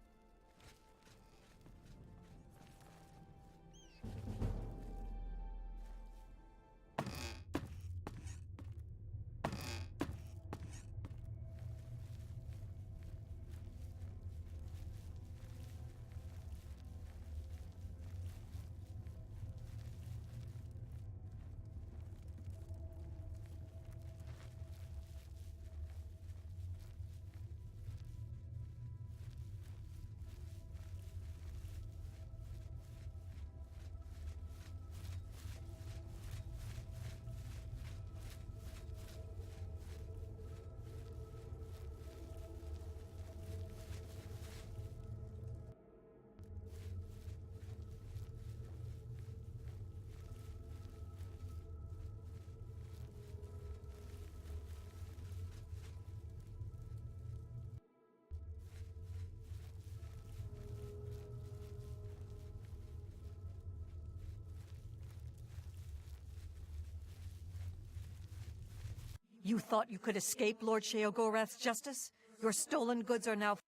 You thought you could escape Lord Sheogorath's justice? Your stolen goods are now...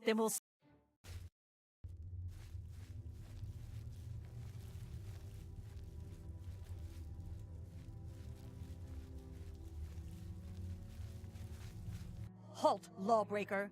Then we'll... Halt, lawbreaker!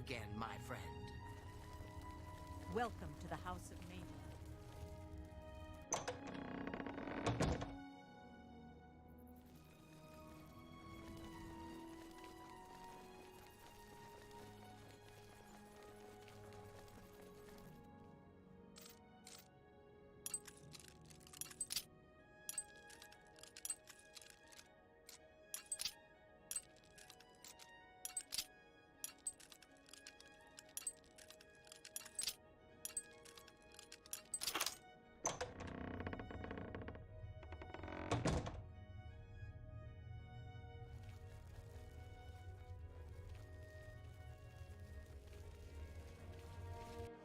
again, my friend. Welcome to the House of Mania.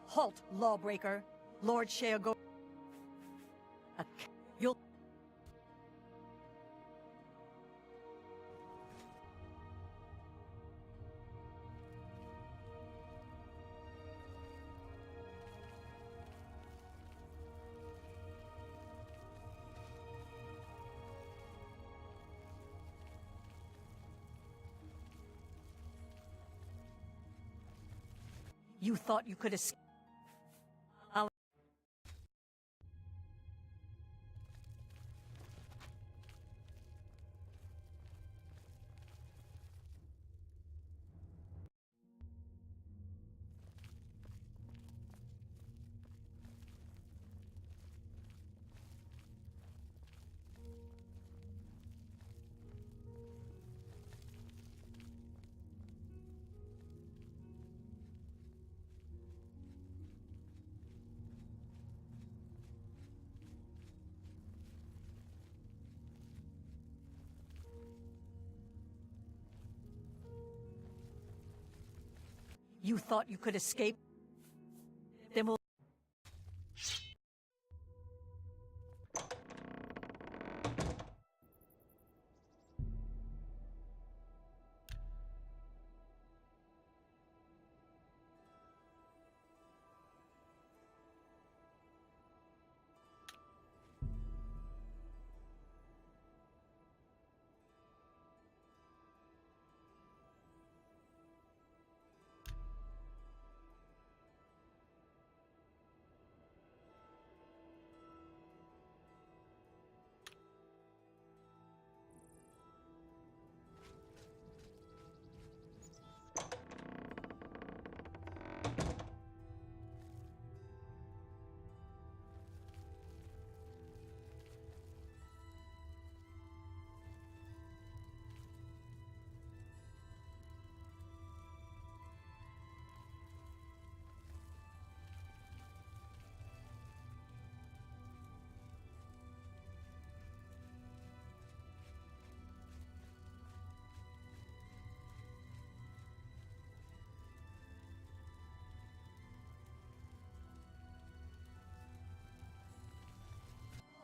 Halt, lawbreaker. Lord Sheo. You'll... You thought you could escape? You thought you could escape? Then we'll...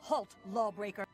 Halt, lawbreaker.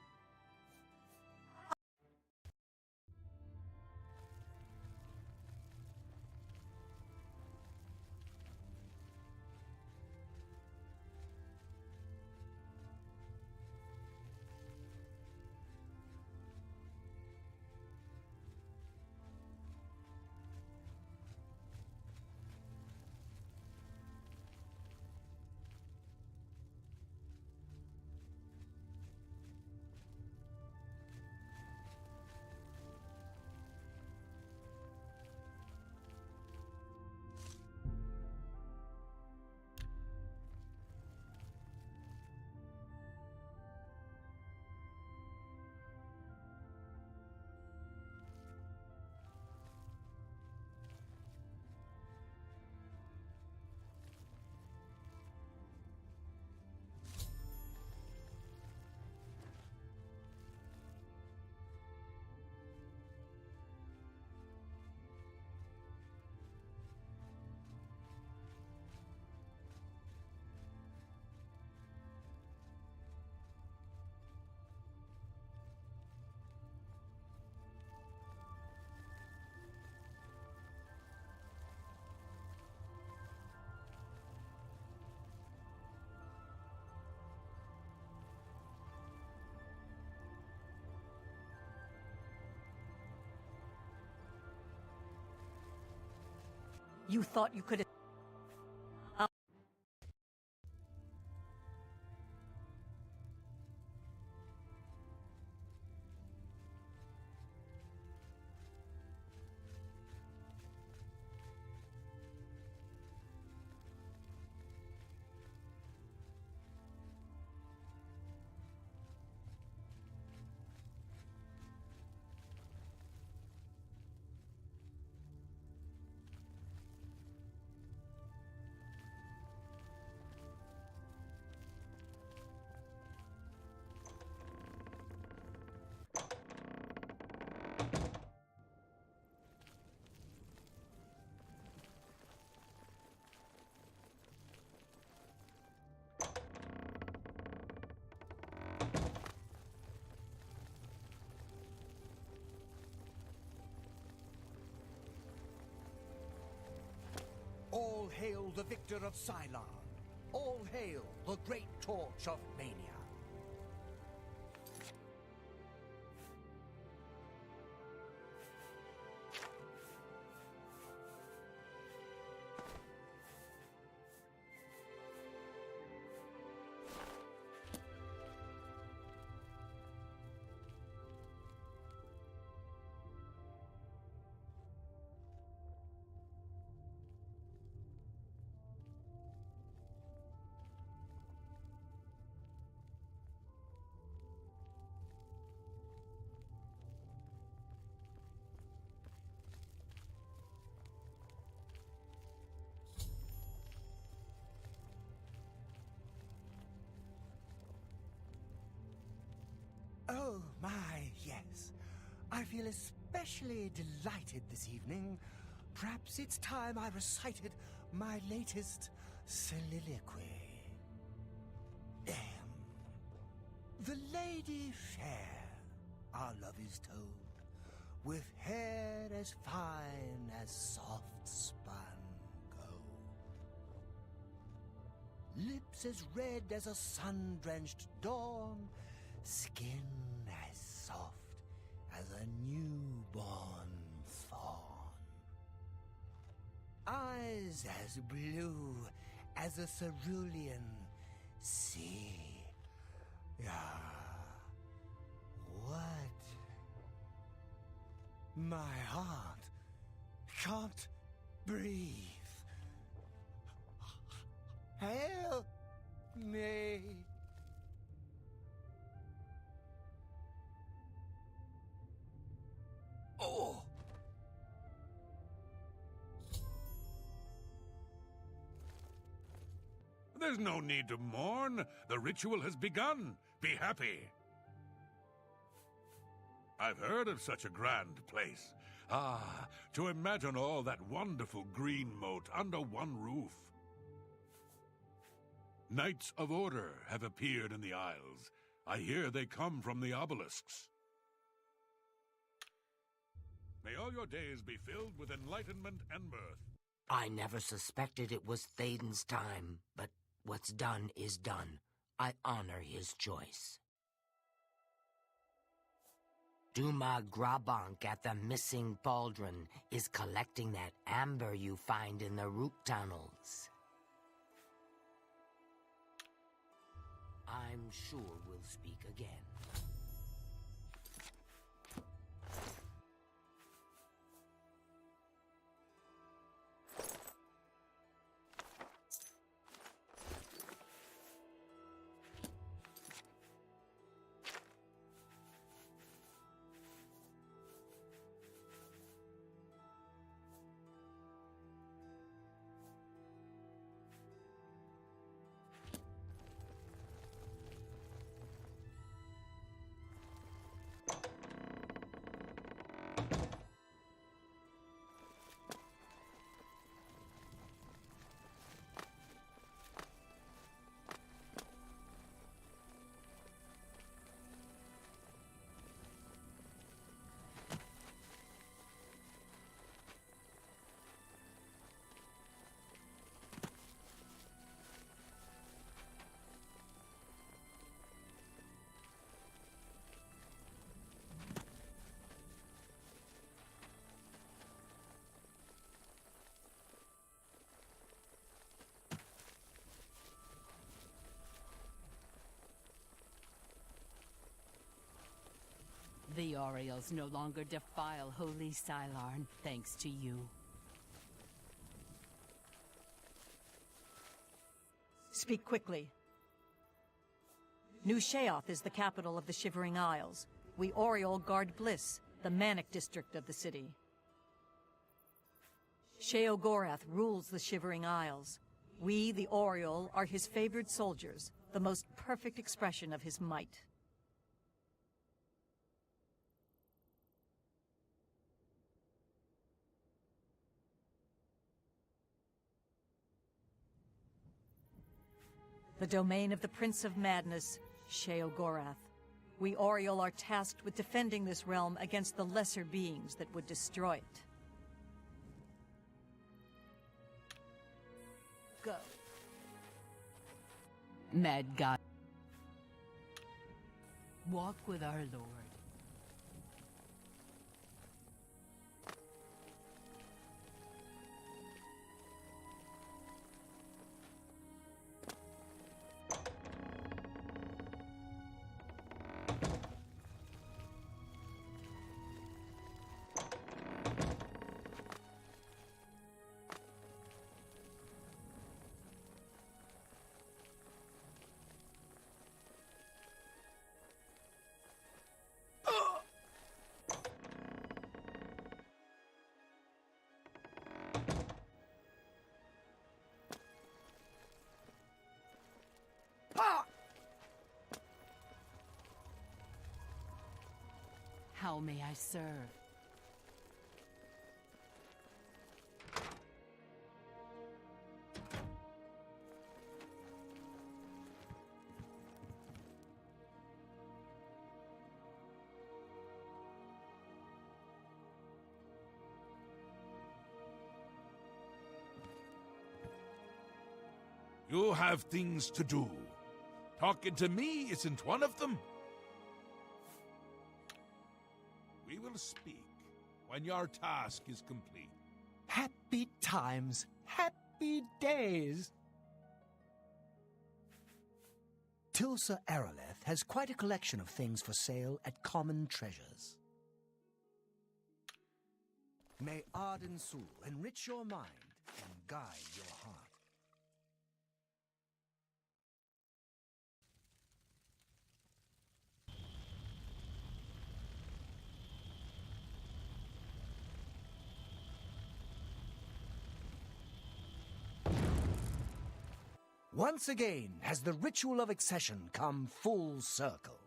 You thought you could... All hail the victor of Cylon! All hail the great torch of Mania! Oh, my, yes. I feel especially delighted this evening. Perhaps it's time I recited my latest soliloquy. The lady fair, our love is told, with hair as fine as soft spun gold, lips as red as a sun-drenched dawn, skin as soft as a newborn fawn, eyes as blue as a cerulean sea. What? My heart can't breathe. Help me. Oh! There's no need to mourn. The ritual has begun. Be happy. I've heard of such a grand place. Ah, to imagine all that wonderful green moat under one roof. Knights of Order have appeared in the Isles. I hear they come from the obelisks. May all your days be filled with enlightenment and mirth. I never suspected it was Thaden's time, but what's done is done. I honor his choice. Duma Grabank at the missing pauldron is collecting that amber you find in the root tunnels. I'm sure we'll speak again. The Orioles no longer defile Holy Sylarn, thanks to you. Speak quickly. New Sheoth is the capital of the Shivering Isles. We Oriole guard Bliss, the manic district of the city. Sheo Gorath rules the Shivering Isles. We, the Oriole, are his favored soldiers, the most perfect expression of his might. The domain of the Prince of Madness, Sheo Gorath. We Oriole are tasked with defending this realm against the lesser beings that would destroy it. Go. Mad God. Walk with our Lord. How may I serve? You have things to do. Talking to me isn't one of them. We will speak when your task is complete. Happy times, happy days. Tilsa Araleth has quite a collection of things for sale at Common Treasures. May Arden Sul enrich your mind and guide your heart. Once again has the ritual of accession come full circle.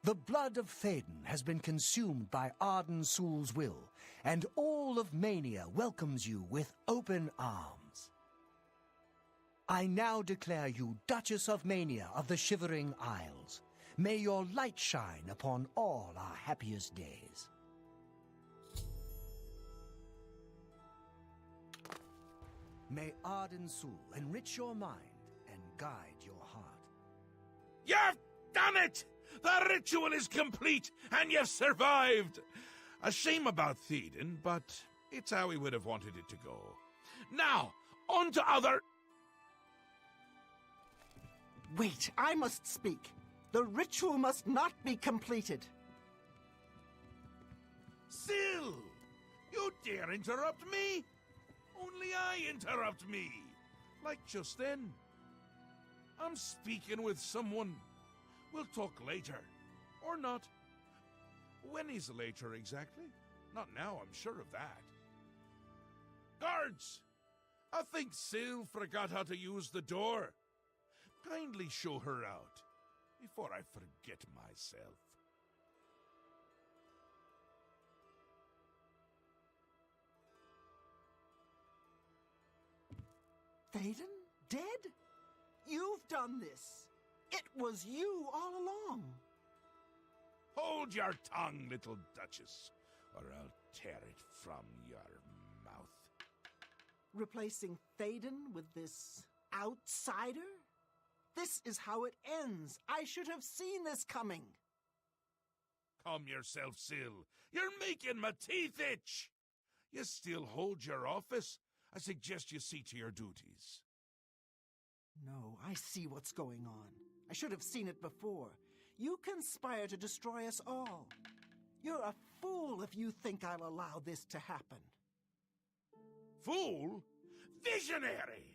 The blood of Théoden has been consumed by Arden Sul's will, and all of Mania welcomes you with open arms. I now declare you Duchess of Mania of the Shivering Isles. May your light shine upon all our happiest days. May Arden Sul enrich your mind and guide your heart. You've done it! The ritual is complete, and you've survived! A shame about Théoden, but it's how we would have wanted it to go. Now, on to other... Wait, I must speak. The ritual must not be completed. Syl! You dare interrupt me? Only I interrupt me. Like just then. I'm speaking with someone. We'll talk later. Or not. When is later exactly? Not now, I'm sure of that. Guards! I think Syl forgot how to use the door. Kindly show her out, before I forget myself. Théoden? Dead? You've done this. It was you all along. Hold your tongue, little Duchess, or I'll tear it from your mouth. Replacing Théoden with this outsider? This is how it ends. I should have seen this coming. Calm yourself, Syl. You're making my teeth itch. You still hold your office? I suggest you see to your duties. No, I see what's going on. I should have seen it before. You conspire to destroy us all. You're a fool if you think I'll allow this to happen. Fool? Visionary!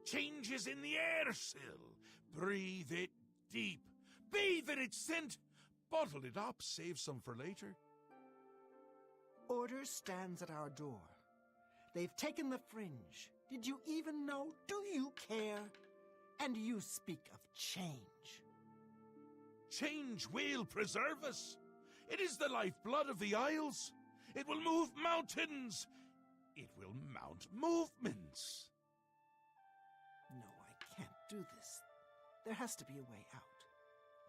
Change is in the air, Syl. Breathe it deep. Bathe in its scent. Bottle it up, save some for later. Order stands at our door. They've taken the fringe. Did you even know? Do you care? And you speak of change. Change will preserve us. It is the lifeblood of the Isles. It will move mountains. It will mount movements. No, I can't do this. There has to be a way out.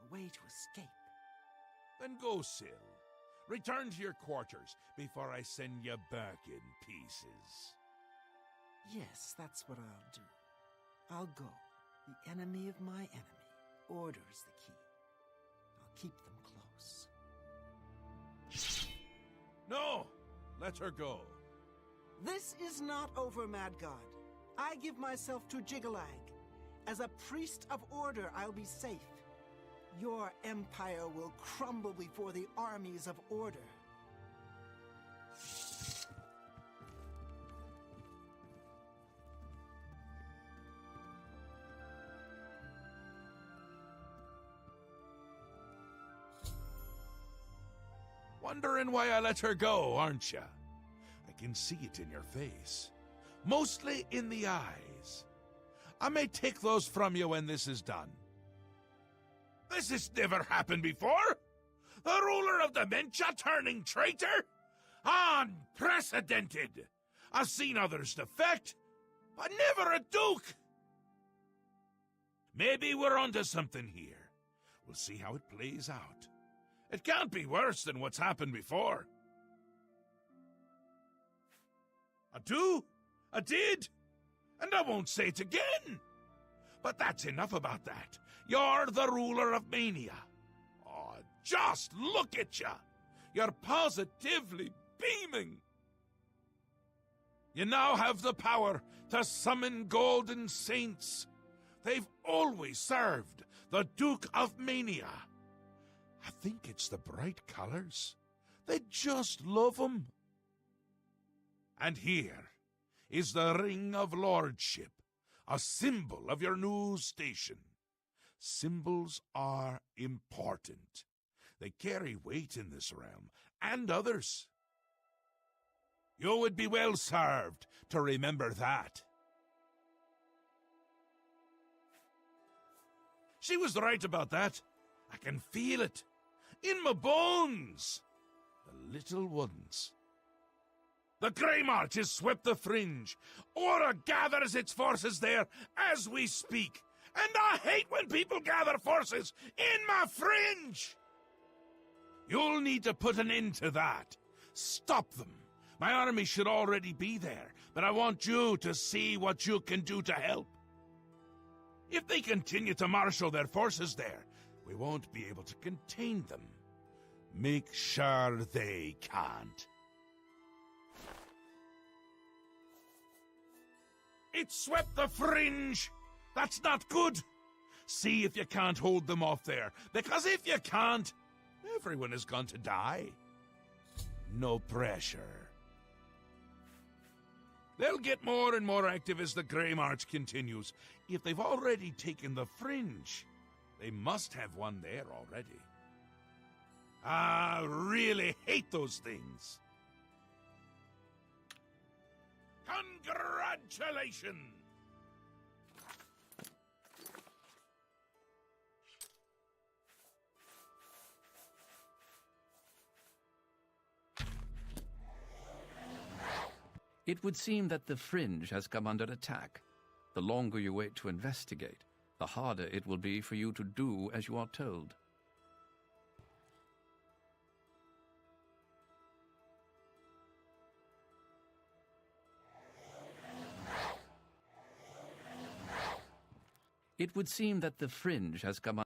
A way to escape. Then go, Syl. Return to your quarters before I send you back in pieces. Yes, that's what I'll do. I'll go. The enemy of my enemy orders the key. I'll keep them close. No! Let her go. This is not over, Mad God. I give myself to Jiggalag. As a priest of order, I'll be safe. Your empire will crumble before the armies of order. Wondering why I let her go, aren't ya? I can see it in your face. Mostly in the eyes. I may take those from you when this is done. This has never happened before! The ruler of dementia turning traitor? Unprecedented! I've seen others defect, but never a duke! Maybe we're onto something here. We'll see how it plays out. It can't be worse than what's happened before. I do, I did, and I won't say it again. But that's enough about that. You're the ruler of Mania. Oh, just look at you. You're positively beaming. You now have the power to summon golden saints. They've always served the Duke of Mania. I think it's the bright colors. They just love 'em. And here is the Ring of Lordship, a symbol of your new station. Symbols are important. They carry weight in this realm, and others. You would be well served to remember that. She was right about that. I can feel it. In my bones. The little ones. The Grey March has swept the fringe. Aura gathers its forces there as we speak. And I hate when people gather forces in my fringe. You'll need to put an end to that. Stop them. My army should already be there, but I want you to see what you can do to help. If they continue to marshal their forces there, we won't be able to contain them. Make sure they can't. It swept the fringe! That's not good! See if you can't hold them off there, because if you can't, everyone is going to die. No pressure. They'll get more and more active as the Grey March continues. If they've already taken the fringe, they must have one there already. I really hate those things. Congratulations! It would seem that the fringe has come under attack. The longer you wait to investigate, the harder it will be for you to do as you are told. It would seem that the fringe has come under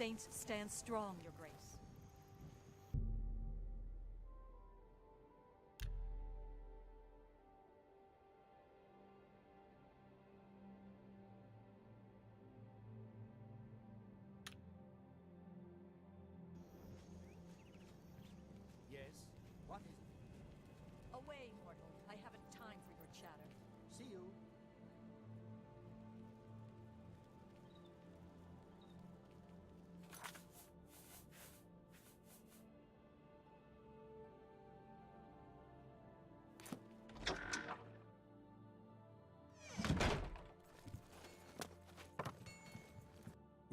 saints stand strong, Your Grace. Yes? What is it? Away, mortal. I haven't time for your chatter. See you.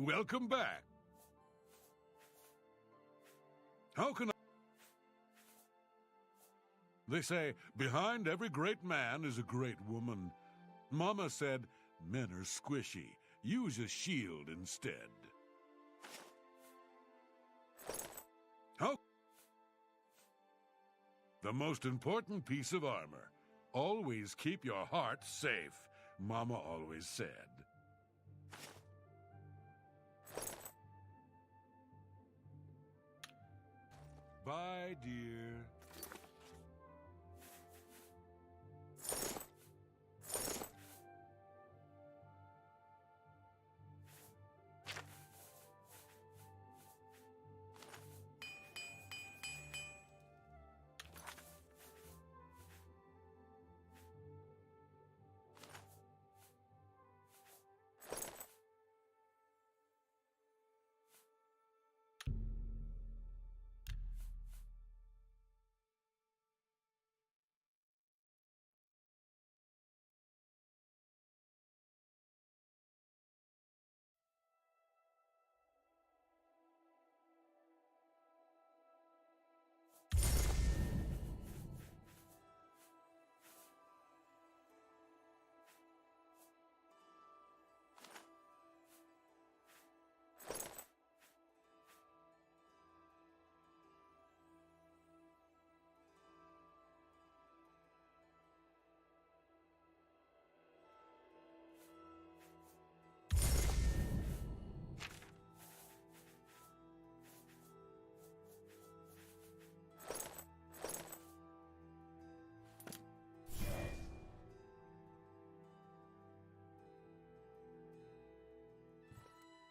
Welcome back. How can I... They say, behind every great man is a great woman. Mama said, men are squishy. Use a shield instead. How... The most important piece of armor. Always keep your heart safe, Mama always said. Bye, dear.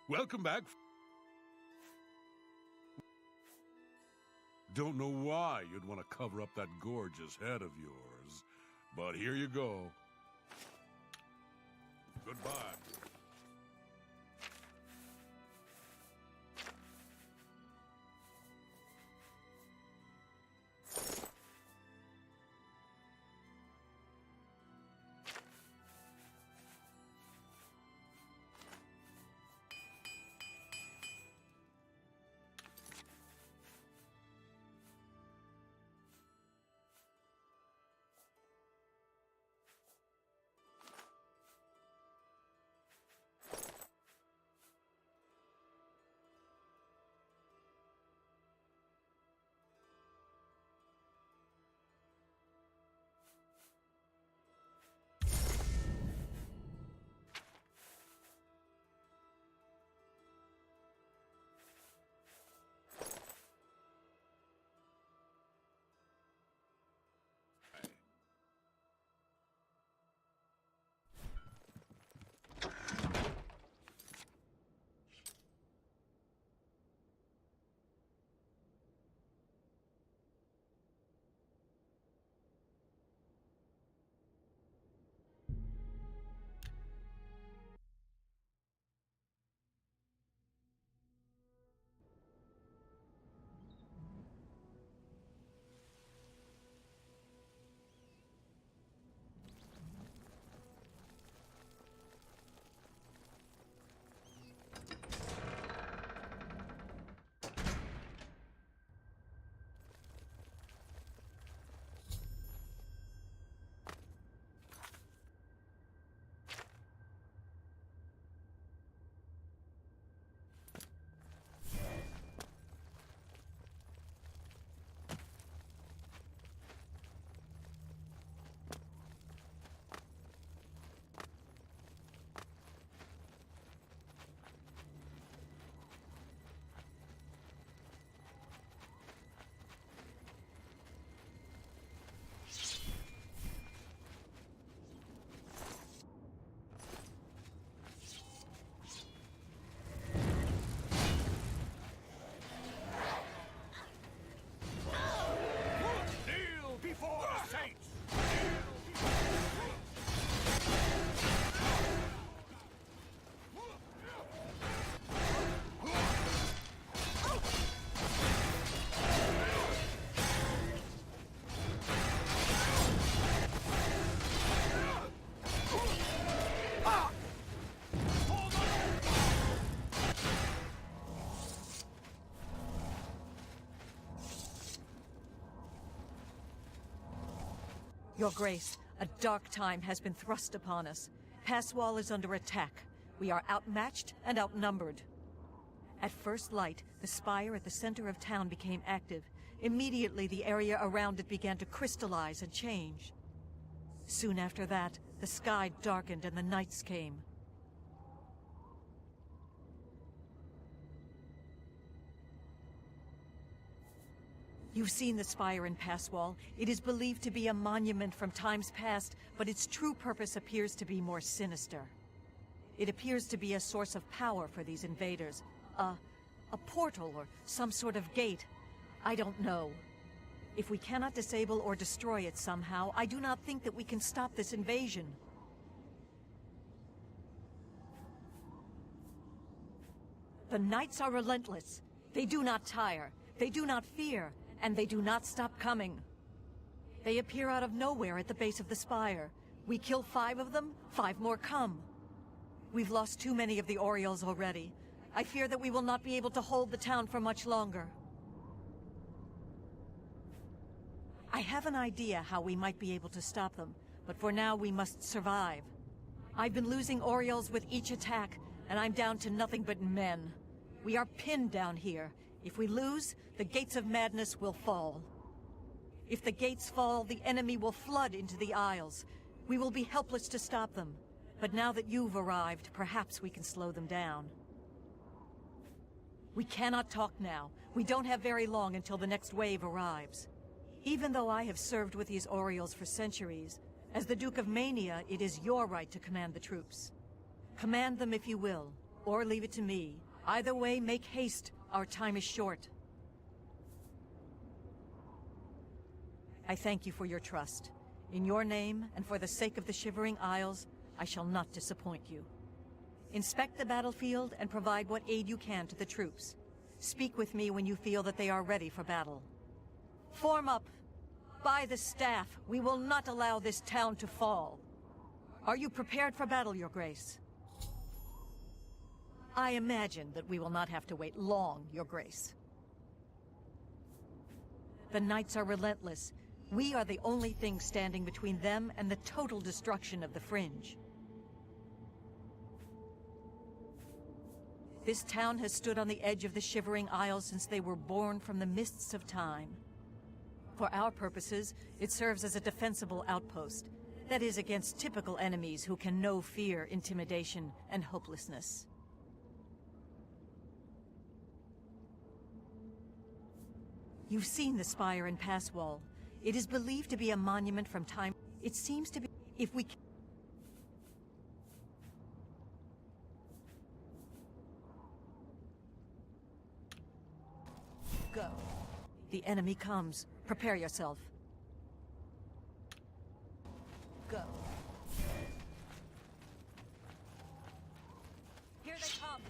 Welcome back. Don't know why you'd want to cover up that gorgeous head of yours, but here you go. Goodbye. Your Grace, a dark time has been thrust upon us. Passwall is under attack. We are outmatched and outnumbered. At first light, the spire at the center of town became active. Immediately, the area around it began to crystallize and change. Soon after that, the sky darkened and the nights came. You've seen the spire in Passwall. It is believed to be a monument from times past, but its true purpose appears to be more sinister. It appears to be a source of power for these invaders. A portal or some sort of gate. I don't know. If we cannot disable or destroy it somehow, I do not think that we can stop this invasion. The Knights are relentless. They do not tire. They do not fear. And they do not stop coming. They appear out of nowhere at the base of the spire. We kill 5 of them, 5 more come. We've lost too many of the Orioles already. I fear that we will not be able to hold the town for much longer. I have an idea how we might be able to stop them, but for now we must survive. I've been losing Orioles with each attack, and I'm down to nothing but men. We are pinned down here. If we lose, the gates of madness will fall. If the gates fall, the enemy will flood into the Isles. We will be helpless to stop them. But now that you've arrived, perhaps we can slow them down. We cannot talk now. We don't have very long until the next wave arrives. Even though I have served with these Orioles for centuries, as the Duke of Mania, it is your right to command the troops. Command them if you will, or leave it to me. Either way, make haste. Our time is short. I thank you for your trust. In your name, and for the sake of the Shivering Isles, I shall not disappoint you. Inspect the battlefield and provide what aid you can to the troops. Speak with me when you feel that they are ready for battle. Form up. By the staff, we will not allow this town to fall. Are you prepared for battle, Your Grace? I imagine that we will not have to wait long, Your Grace. The Knights are relentless. We are the only thing standing between them and the total destruction of the Fringe. This town has stood on the edge of the Shivering Isles since they were born from the mists of time. For our purposes, it serves as a defensible outpost. That is, against typical enemies who can know fear, intimidation, and hopelessness. You've seen the spire in Passwall. It is believed to be a monument from time. It seems to be... If we... Go. The enemy comes. Prepare yourself. Go. Here they come.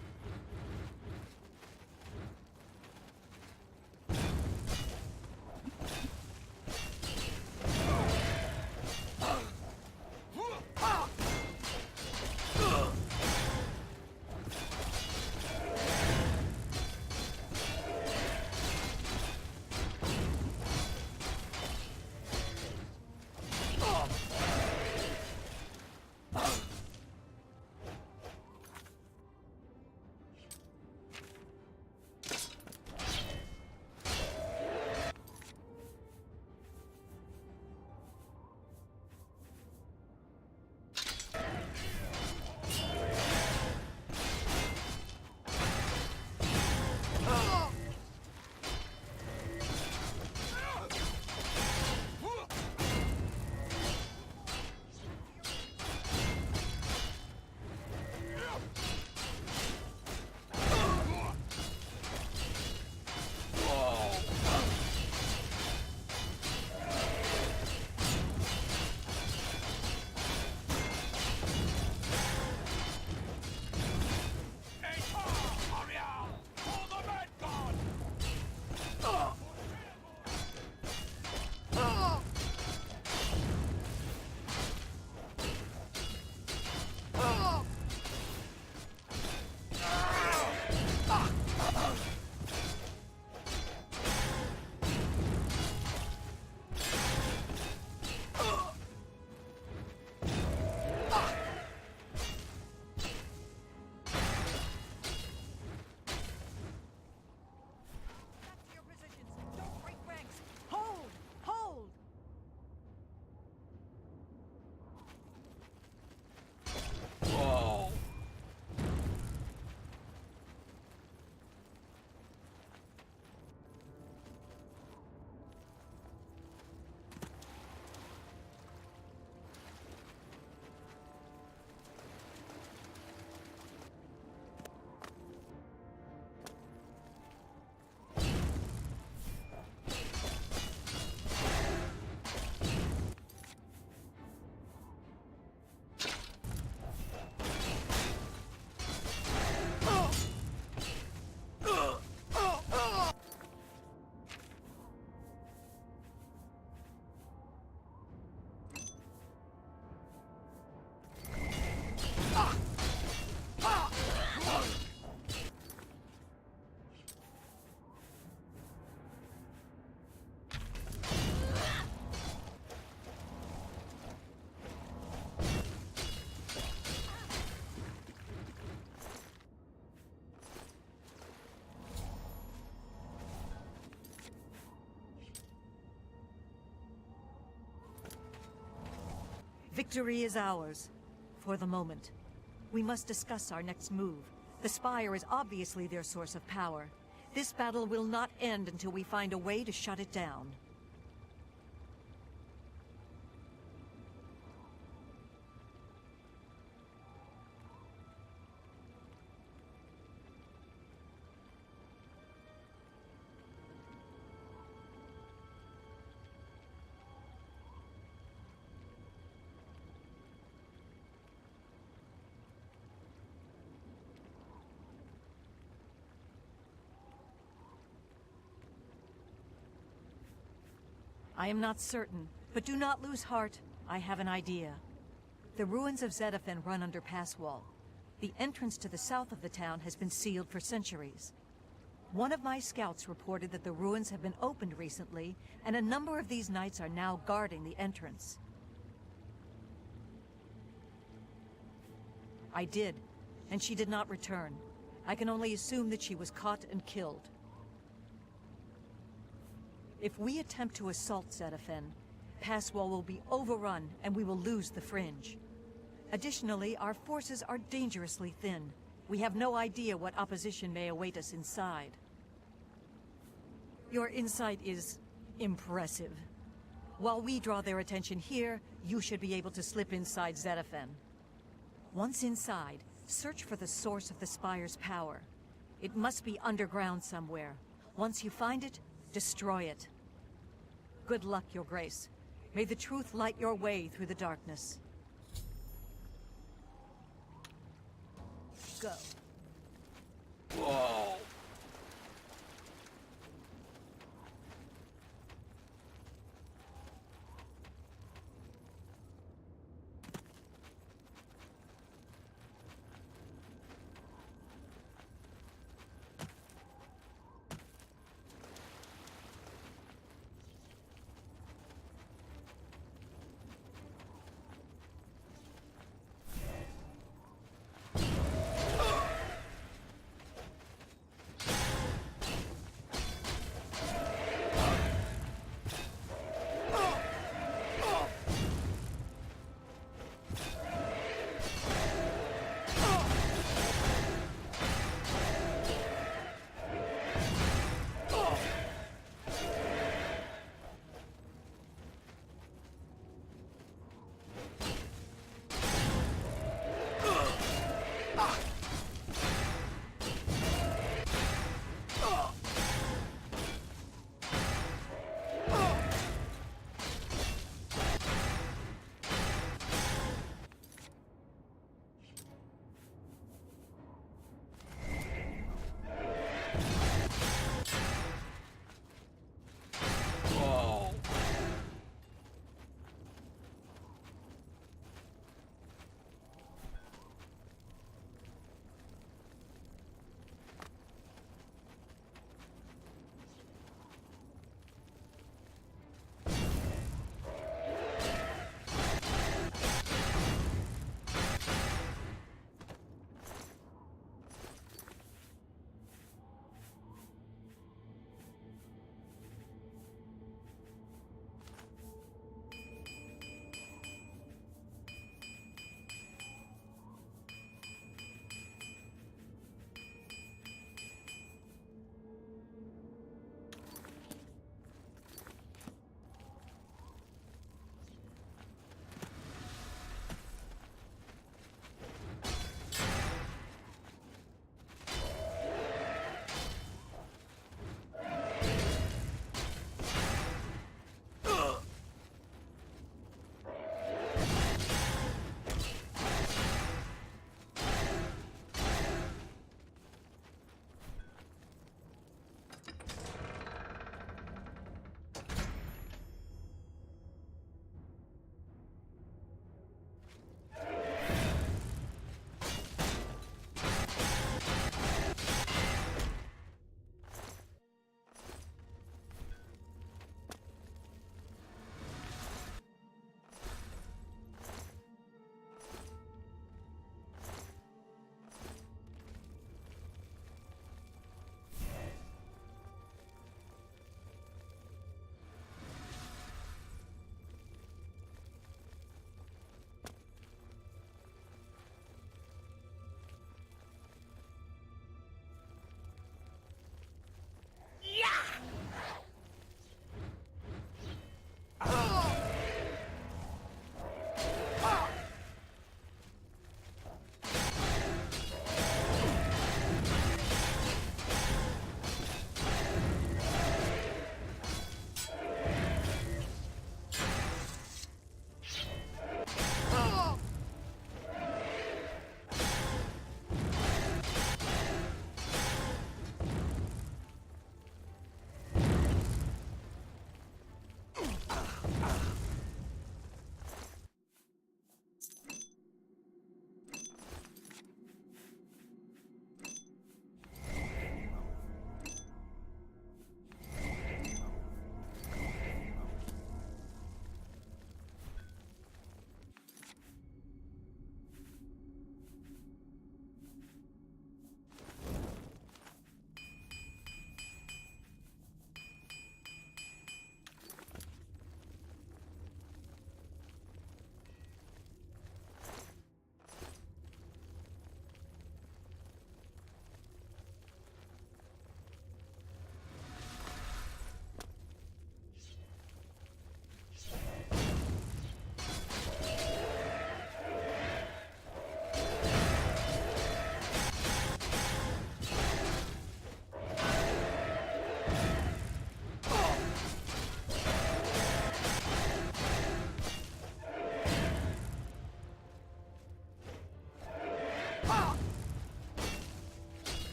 Victory is ours. For the moment. We must discuss our next move. The Spire is obviously their source of power. This battle will not end until we find a way to shut it down. I am not certain, but do not lose heart. I have an idea. The ruins of Zedaphen run under pass wall. The entrance to the south of the town has been sealed for centuries. One of my scouts reported that the ruins have been opened recently, and a number of these knights are now guarding the entrance. I did, and she did not return. I can only assume that she was caught and killed. If we attempt to assault Zedaphen, Passwall will be overrun and we will lose the Fringe. Additionally, our forces are dangerously thin. We have no idea what opposition may await us inside. Your insight is impressive. While we draw their attention here, you should be able to slip inside Zedaphen. Once inside, search for the source of the Spire's power. It must be underground somewhere. Once you find it, destroy it. Good luck, Your Grace. May the truth light your way through the darkness. Go. Whoa!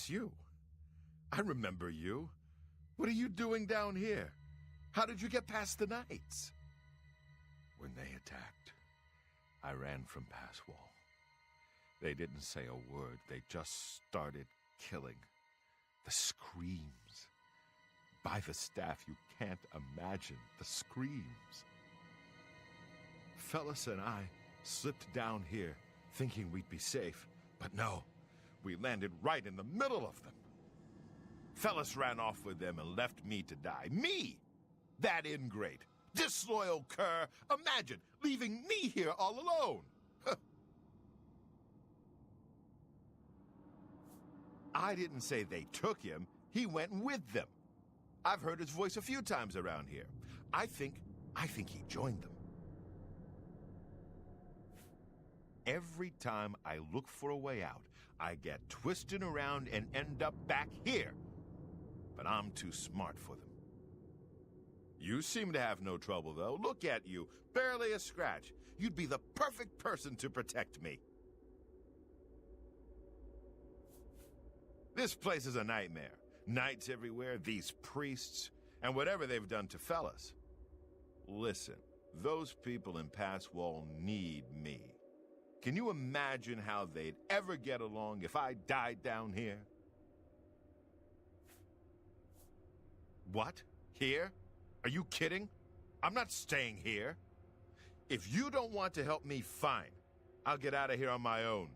It's you. I remember you. What are you doing down here? How did you get past the knights? When they attacked, I ran from Pass Wall. They didn't say a word. They just started killing. The screams. By the staff, you can't imagine the screams. Fellas and I slipped down here thinking we'd be safe, but no, we landed right in the middle of them. Fellas ran off with them and left me to die. Me! That ingrate, disloyal cur. Imagine leaving me here all alone. I didn't say they took him. He went with them. I've heard his voice a few times around here. I think he joined them. Every time I look for a way out, I get twisted around and end up back here. But I'm too smart for them. You seem to have no trouble, though. Look at you. Barely a scratch. You'd be the perfect person to protect me. This place is a nightmare. Knights everywhere, these priests, and whatever they've done to fellas. Listen, those people in Pass Wall need me. Can you imagine how they'd ever get along if I died down here? What? Here? Are you kidding? I'm not staying here. If you don't want to help me, fine. I'll get out of here on my own.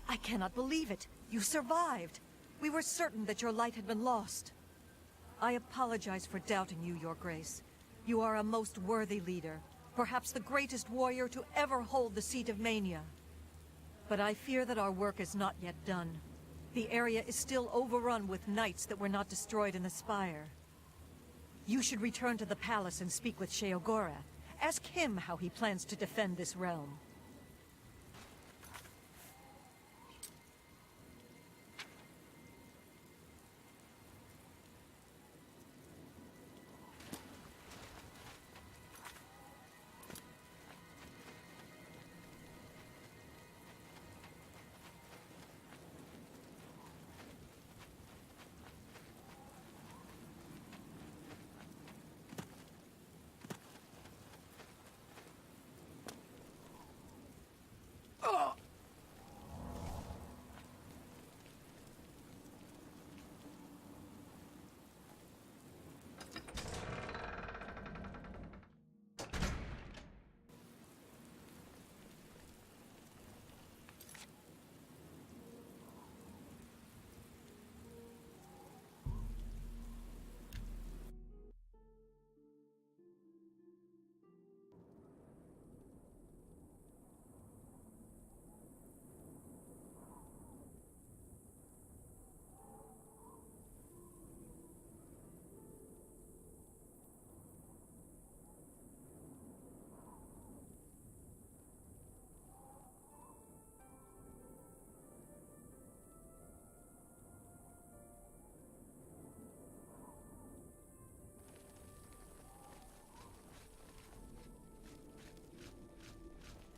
I cannot believe it. You survived. We were certain that your light had been lost. I apologize for doubting you, Your Grace. You are a most worthy leader, perhaps the greatest warrior to ever hold the seat of Mania. But I fear that our work is not yet done. The area is still overrun with knights that were not destroyed in the Spire. You should return to the palace and speak with Sheo Gorath. Ask him how he plans to defend this realm.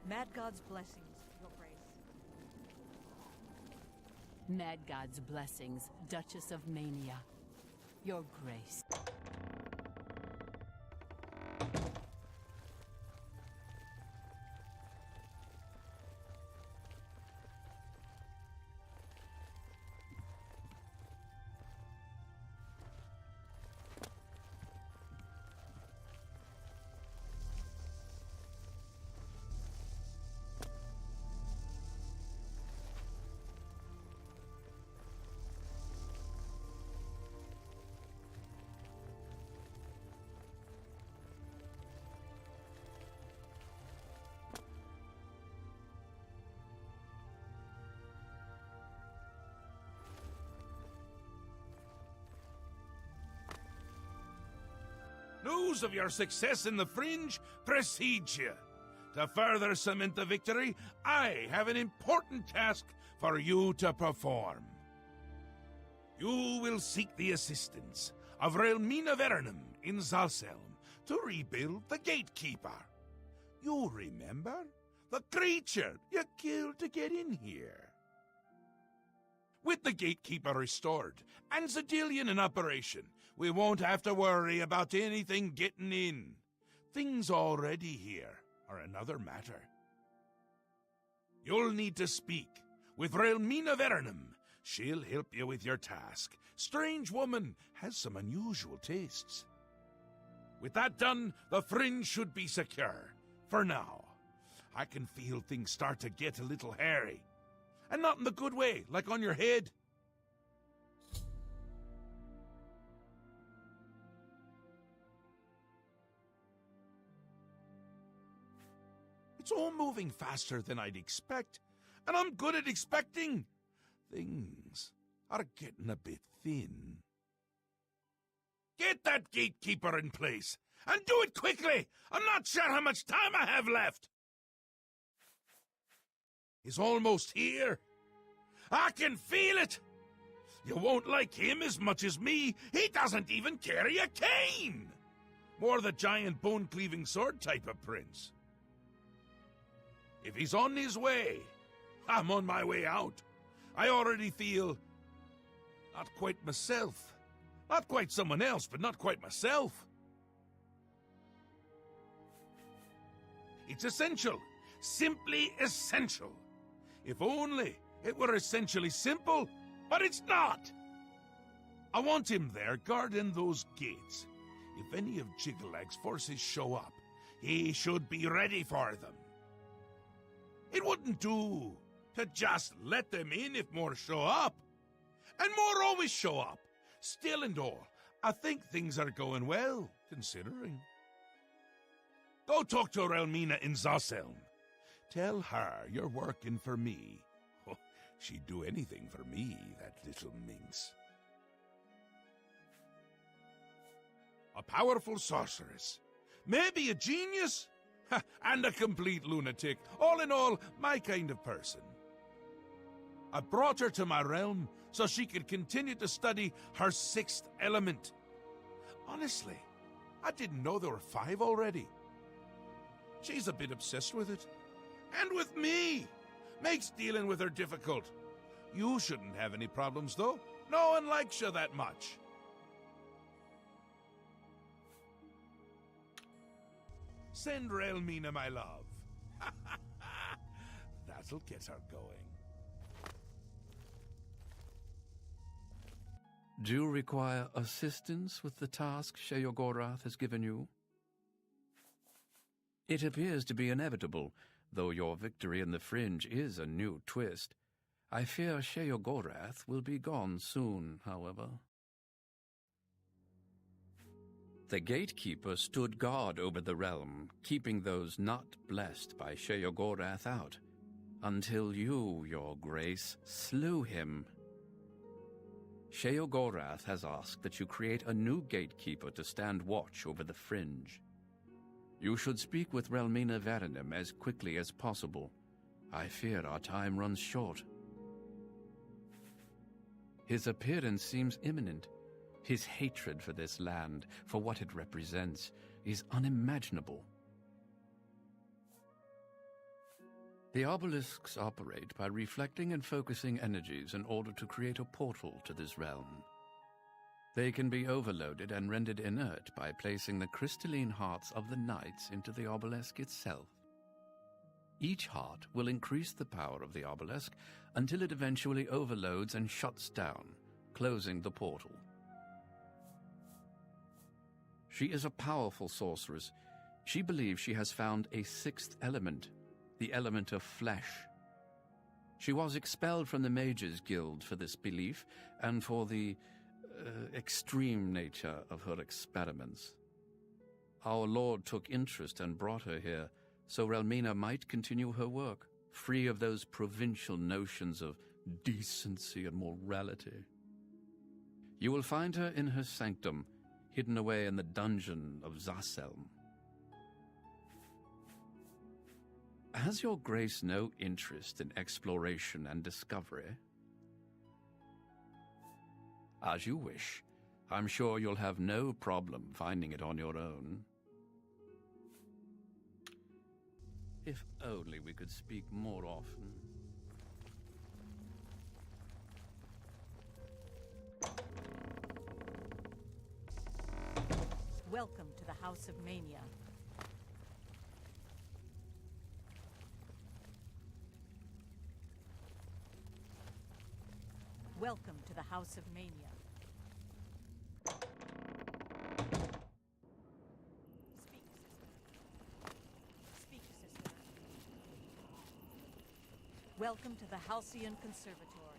Mad God's blessings, Your Grace. Mad God's blessings, Duchess of Mania. Your Grace. News of your success in the Fringe precedes you. To further cement the victory, I have an important task for you to perform. You will seek the assistance of Relmina Vernum in Zalselm to rebuild the Gatekeeper. You remember? The creature you killed to get in here. With the Gatekeeper restored and Zedillion in operation, we won't have to worry about anything getting in. Things already here are another matter. You'll need to speak with Relmina Vernum. She'll help you with your task. Strange woman has some unusual tastes. With that done, the Fringe should be secure. For now. I can feel things start to get a little hairy. And not in the good way, like on your head. It's all moving faster than I'd expect, and I'm good at expecting. Things are getting a bit thin. Get that Gatekeeper in place, and do it quickly! I'm not sure how much time I have left! He's almost here. I can feel it! You won't like him as much as me. He doesn't even carry a cane! More the giant bone-cleaving sword type of prince. If he's on his way, I'm on my way out. I already feel not quite myself. Not quite someone else, but not quite myself. It's essential. Simply essential. If only it were essentially simple, but it's not. I want him there guarding those gates. If any of Jiggleag's forces show up, he should be ready for them. It wouldn't do To just let them in if more show up. And more always show up. Still and all, I think things are going well, considering. Go talk to Relmina in Zosselm. Tell her you're working for me. Oh, she'd do anything for me, that little minx. A powerful sorceress. Maybe a genius. And a complete lunatic. All in all, my kind of person. I brought her to my realm so she could continue to study her sixth element. Honestly, I didn't know there were 5 already. She's a bit obsessed with it. And with me. Makes dealing with her difficult. You shouldn't have any problems, though. No one likes you that much. Send Relmina my love. That'll get her going. Do you require assistance with the task Sheogorath has given you? It appears to be inevitable, though your victory in the Fringe is a new twist. I fear Sheogorath will be gone soon, however. The gatekeeper stood guard over the realm, keeping those not blessed by Sheogorath out, until you, your grace, slew him. Sheogorath has asked that you create a new gatekeeper to stand watch over the Fringe. You should speak with Relmina Verenim as quickly as possible. I fear our time runs short. His appearance seems imminent. His hatred for this land, for what it represents, is unimaginable. The obelisks operate by reflecting and focusing energies in order to create a portal to this realm. They can be overloaded and rendered inert by placing the crystalline hearts of the knights into the obelisk itself. Each heart will increase the power of the obelisk until it eventually overloads and shuts down, closing the portal. She is a powerful sorceress. She believes she has found a 6th element, the element of flesh. She was expelled from the Mages Guild for this belief and for the extreme nature of her experiments. Our Lord took interest and brought her here, so Relmina might continue her work, free of those provincial notions of decency and morality. You will find her in her sanctum, hidden away in the dungeon of Zosselm. Has your grace no interest in exploration and discovery? As you wish. I'm sure you'll have no problem finding it on your own. If only we could speak more often. Welcome to the House of Mania. Welcome to the House of Mania. Speak, sister. Welcome to the Halcyon Conservatory.